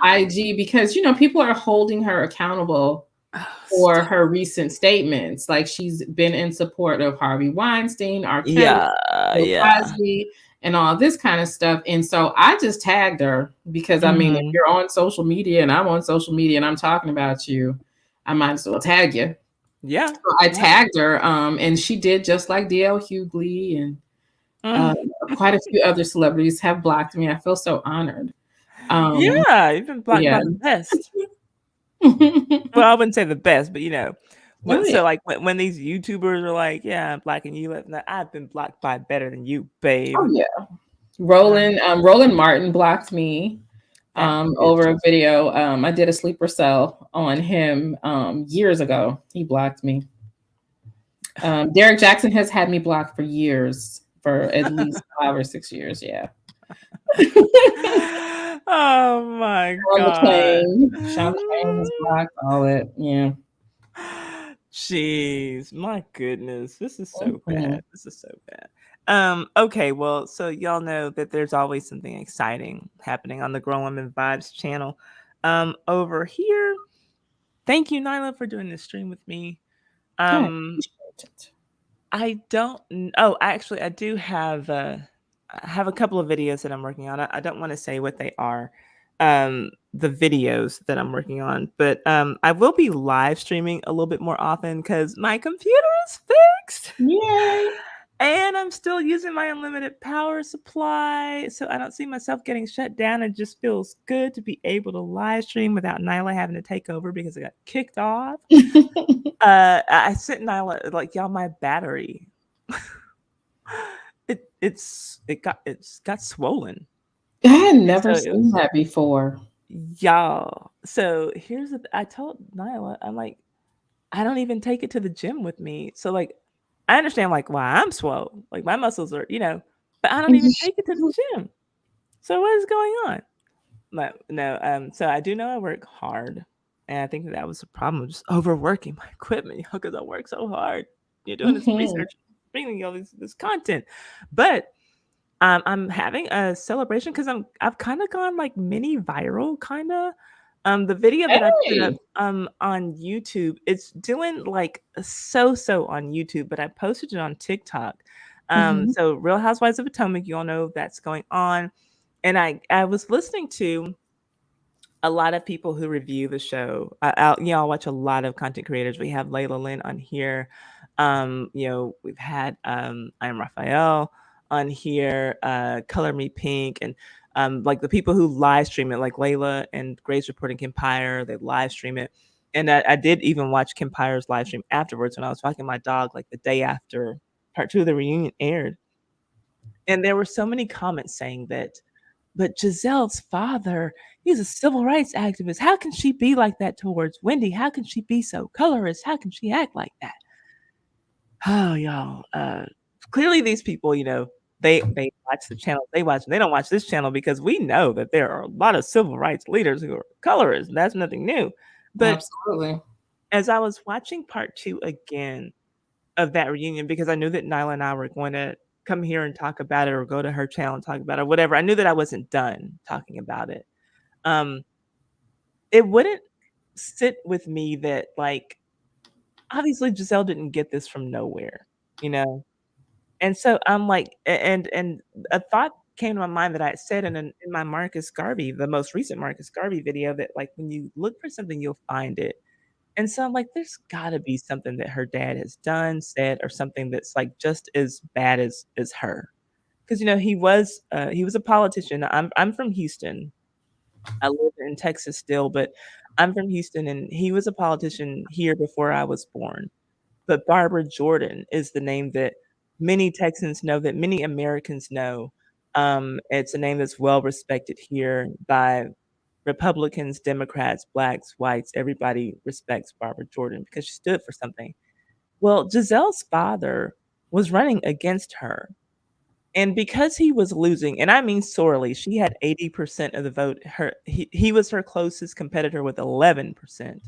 IG because, you know, people are holding her accountable for her recent statements. Like she's been in support of Harvey Weinstein, R. Kelly, Bill Cosby, and all this kind of stuff. And so I just tagged her because, I mean, if you're on social media and I'm on social media and I'm talking about you, I might as well tag you. Yeah. So I tagged her, and she did just like DL Hughley and quite a few other celebrities have blocked me. I feel so honored. Yeah, you've been blocked by the best. Well, I wouldn't say the best, but you know, so like when these YouTubers are like, "Yeah, I'm blocking you," I've been blocked by better than you, babe. Oh yeah, Roland Martin blocked me over a video. I did a sleeper cell on him years ago. He blocked me. Derek Jackson has had me blocked for years, for at least 5 or 6 years. Yeah. Oh my God. Sean McCain was blocked, all it. Yeah. Jeez, my goodness. This is so bad. This is so bad. Okay, well, so y'all know that there's always something exciting happening on the Grown Women Vibes channel. Over here. Thank you, Nyla, for doing this stream with me. I don't. Oh, actually, I do have a couple of videos that I'm working on. I don't want to say what they are, the videos that I'm working on, but I will be live streaming a little bit more often because my computer is fixed. Yay! And I'm still using my unlimited power supply, so I don't see myself getting shut down. It just feels good to be able to live stream without Nyla having to take over because I got kicked off. I sent Nyla like, y'all, my battery. it's got swollen. I had never seen that before. Y'all. So here's I told Nyla, I'm like, I don't even take it to the gym with me. So like, I understand like why I'm swole. Like my muscles are, you know, but I don't even take it to the gym. So what is going on? No. So I do know I work hard, and I think that was a problem, just overworking my equipment, because I work so hard. You're doing this Mhm. research, bringing you all this content, but I'm having a celebration because I've kind of gone like mini viral, kind of. The video that I put up Hey. on YouTube, it's doing like so on YouTube, but I posted it on TikTok. Mhm. So Real Housewives of Potomac, you all know that's going on, and I was listening to a lot of people who review the show. I'll watch a lot of content creators. We have Lailah Lynn on here. We've had I'm Raphael on here, Color Me Pink, and like the people who live stream it, like Layla and Grace reporting Kempire, they live stream it. And I did even watch Kempire's live stream afterwards when I was walking my dog, like the day after part 2 of the reunion aired. And there were so many comments saying that, but Giselle's father, he's a civil rights activist. How can she be like that towards Wendy? How can she be so colorist? How can she act like that? Oh, y'all. Clearly these people, they watch the channel they watch, and they don't watch this channel because we know that there are a lot of civil rights leaders who are colorists. That's nothing new. But Absolutely. as I was watching part 2 again of that reunion, because I knew that Nyla and I were going to come here and talk about it, or go to her channel and talk about it, or whatever. I knew that I wasn't done talking about it. Um, it wouldn't sit with me that, like, obviously Giselle didn't get this from nowhere, you know? And so I'm like, and a thought came to my mind that I had said in my Marcus Garvey, the most recent Marcus Garvey video, that like when you look for something, you'll find it. And so I'm like, there's gotta be something that her dad has done, said, or something that's like just as bad as her. Because he was a politician. I'm from Houston. I live in Texas still, but I'm from Houston, and he was a politician here before I was born. But Barbara Jordan is the name that many Texans know, that many Americans know. It's a name that's well respected here by Republicans, Democrats, blacks, whites. Everybody respects Barbara Jordan because she stood for something. Well, Giselle's father was running against her. And because he was losing, and I mean sorely, she had 80% of the vote. He was her closest competitor with 11%.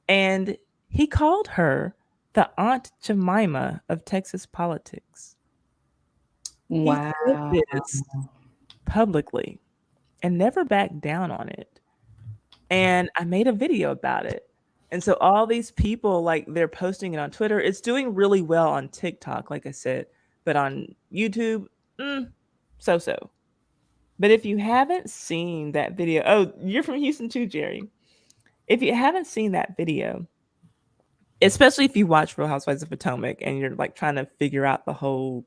And he called her the Aunt Jemima of Texas politics. He said Wow. this publicly and never backed down on it. And I made a video about it. And so all these people, like, they're posting it on Twitter. It's doing really well on TikTok, like I said, but on YouTube, so. But if you haven't seen that video, oh, you're from Houston too, Jerry. If you haven't seen that video, especially if you watch Real Housewives of Potomac and you're like trying to figure out the whole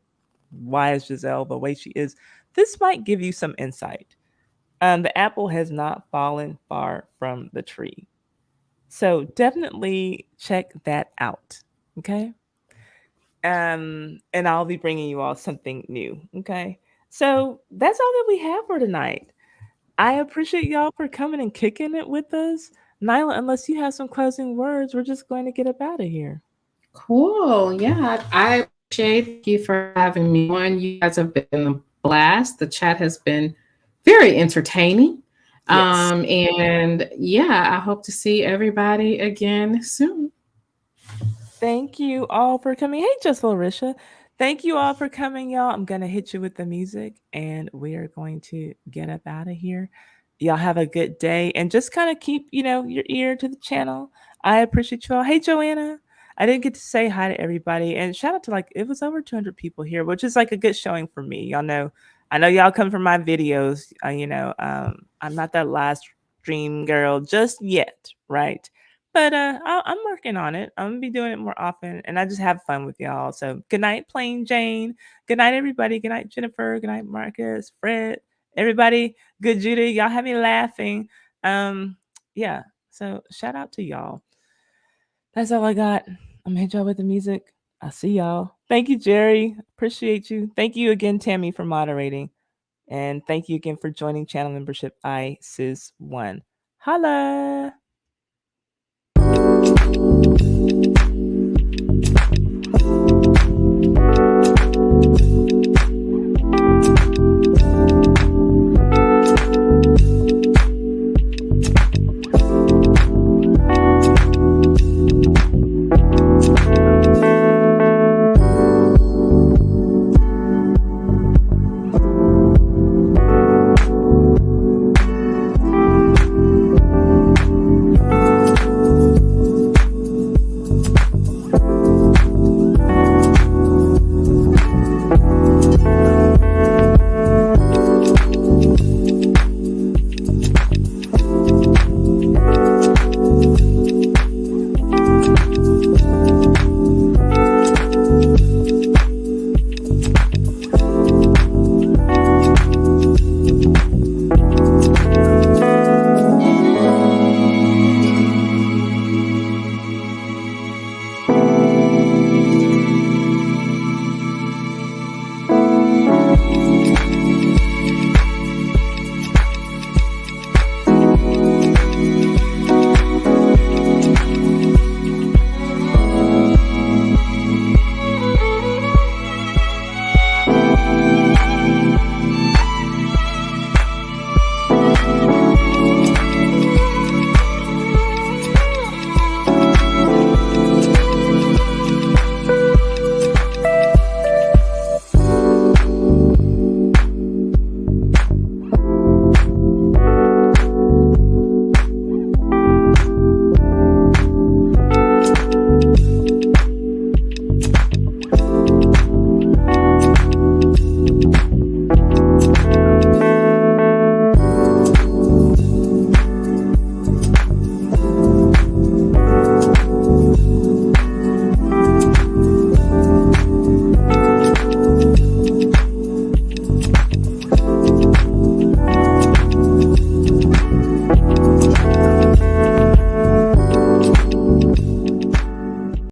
why is Giselle the way she is, this might give you some insight. The apple has not fallen far from the tree. So definitely check that out. Okay. And I'll be bringing you all something new. Okay. So that's all that we have for tonight. I appreciate y'all for coming and kicking it with us. Nyla, unless you have some closing words, we're just going to get up out of here. Cool. Yeah, I appreciate you for having me on. You guys have been a blast. The chat has been very entertaining. Yes. And yeah, I hope to see everybody again soon. Thank you all for coming. Hey, just Larisha. Thank you all for coming, y'all. I'm going to hit you with the music, and we are going to get up out of here. Y'all have a good day, and just kind of keep, your ear to the channel. I appreciate you all. Hey, Joanna. I didn't get to say hi to everybody, and shout out to, like, it was over 200 people here, which is like a good showing for me. Y'all know, I know y'all come from my videos. I'm not that live stream girl just yet, right? But I'm working on it. I'm gonna be doing it more often, and I just have fun with y'all. So good night, Plain Jane. Good night, everybody. Good night, Jennifer. Good night, Marcus, Fred, everybody. Good Judy. Y'all have me laughing. Yeah. So shout out to y'all. That's all I got. I'm gonna hit y'all with the music. I'll see y'all. Thank you, Jerry. Appreciate you. Thank you again, Tammy, for moderating. And thank you again for joining channel membership ISIS1. Holla!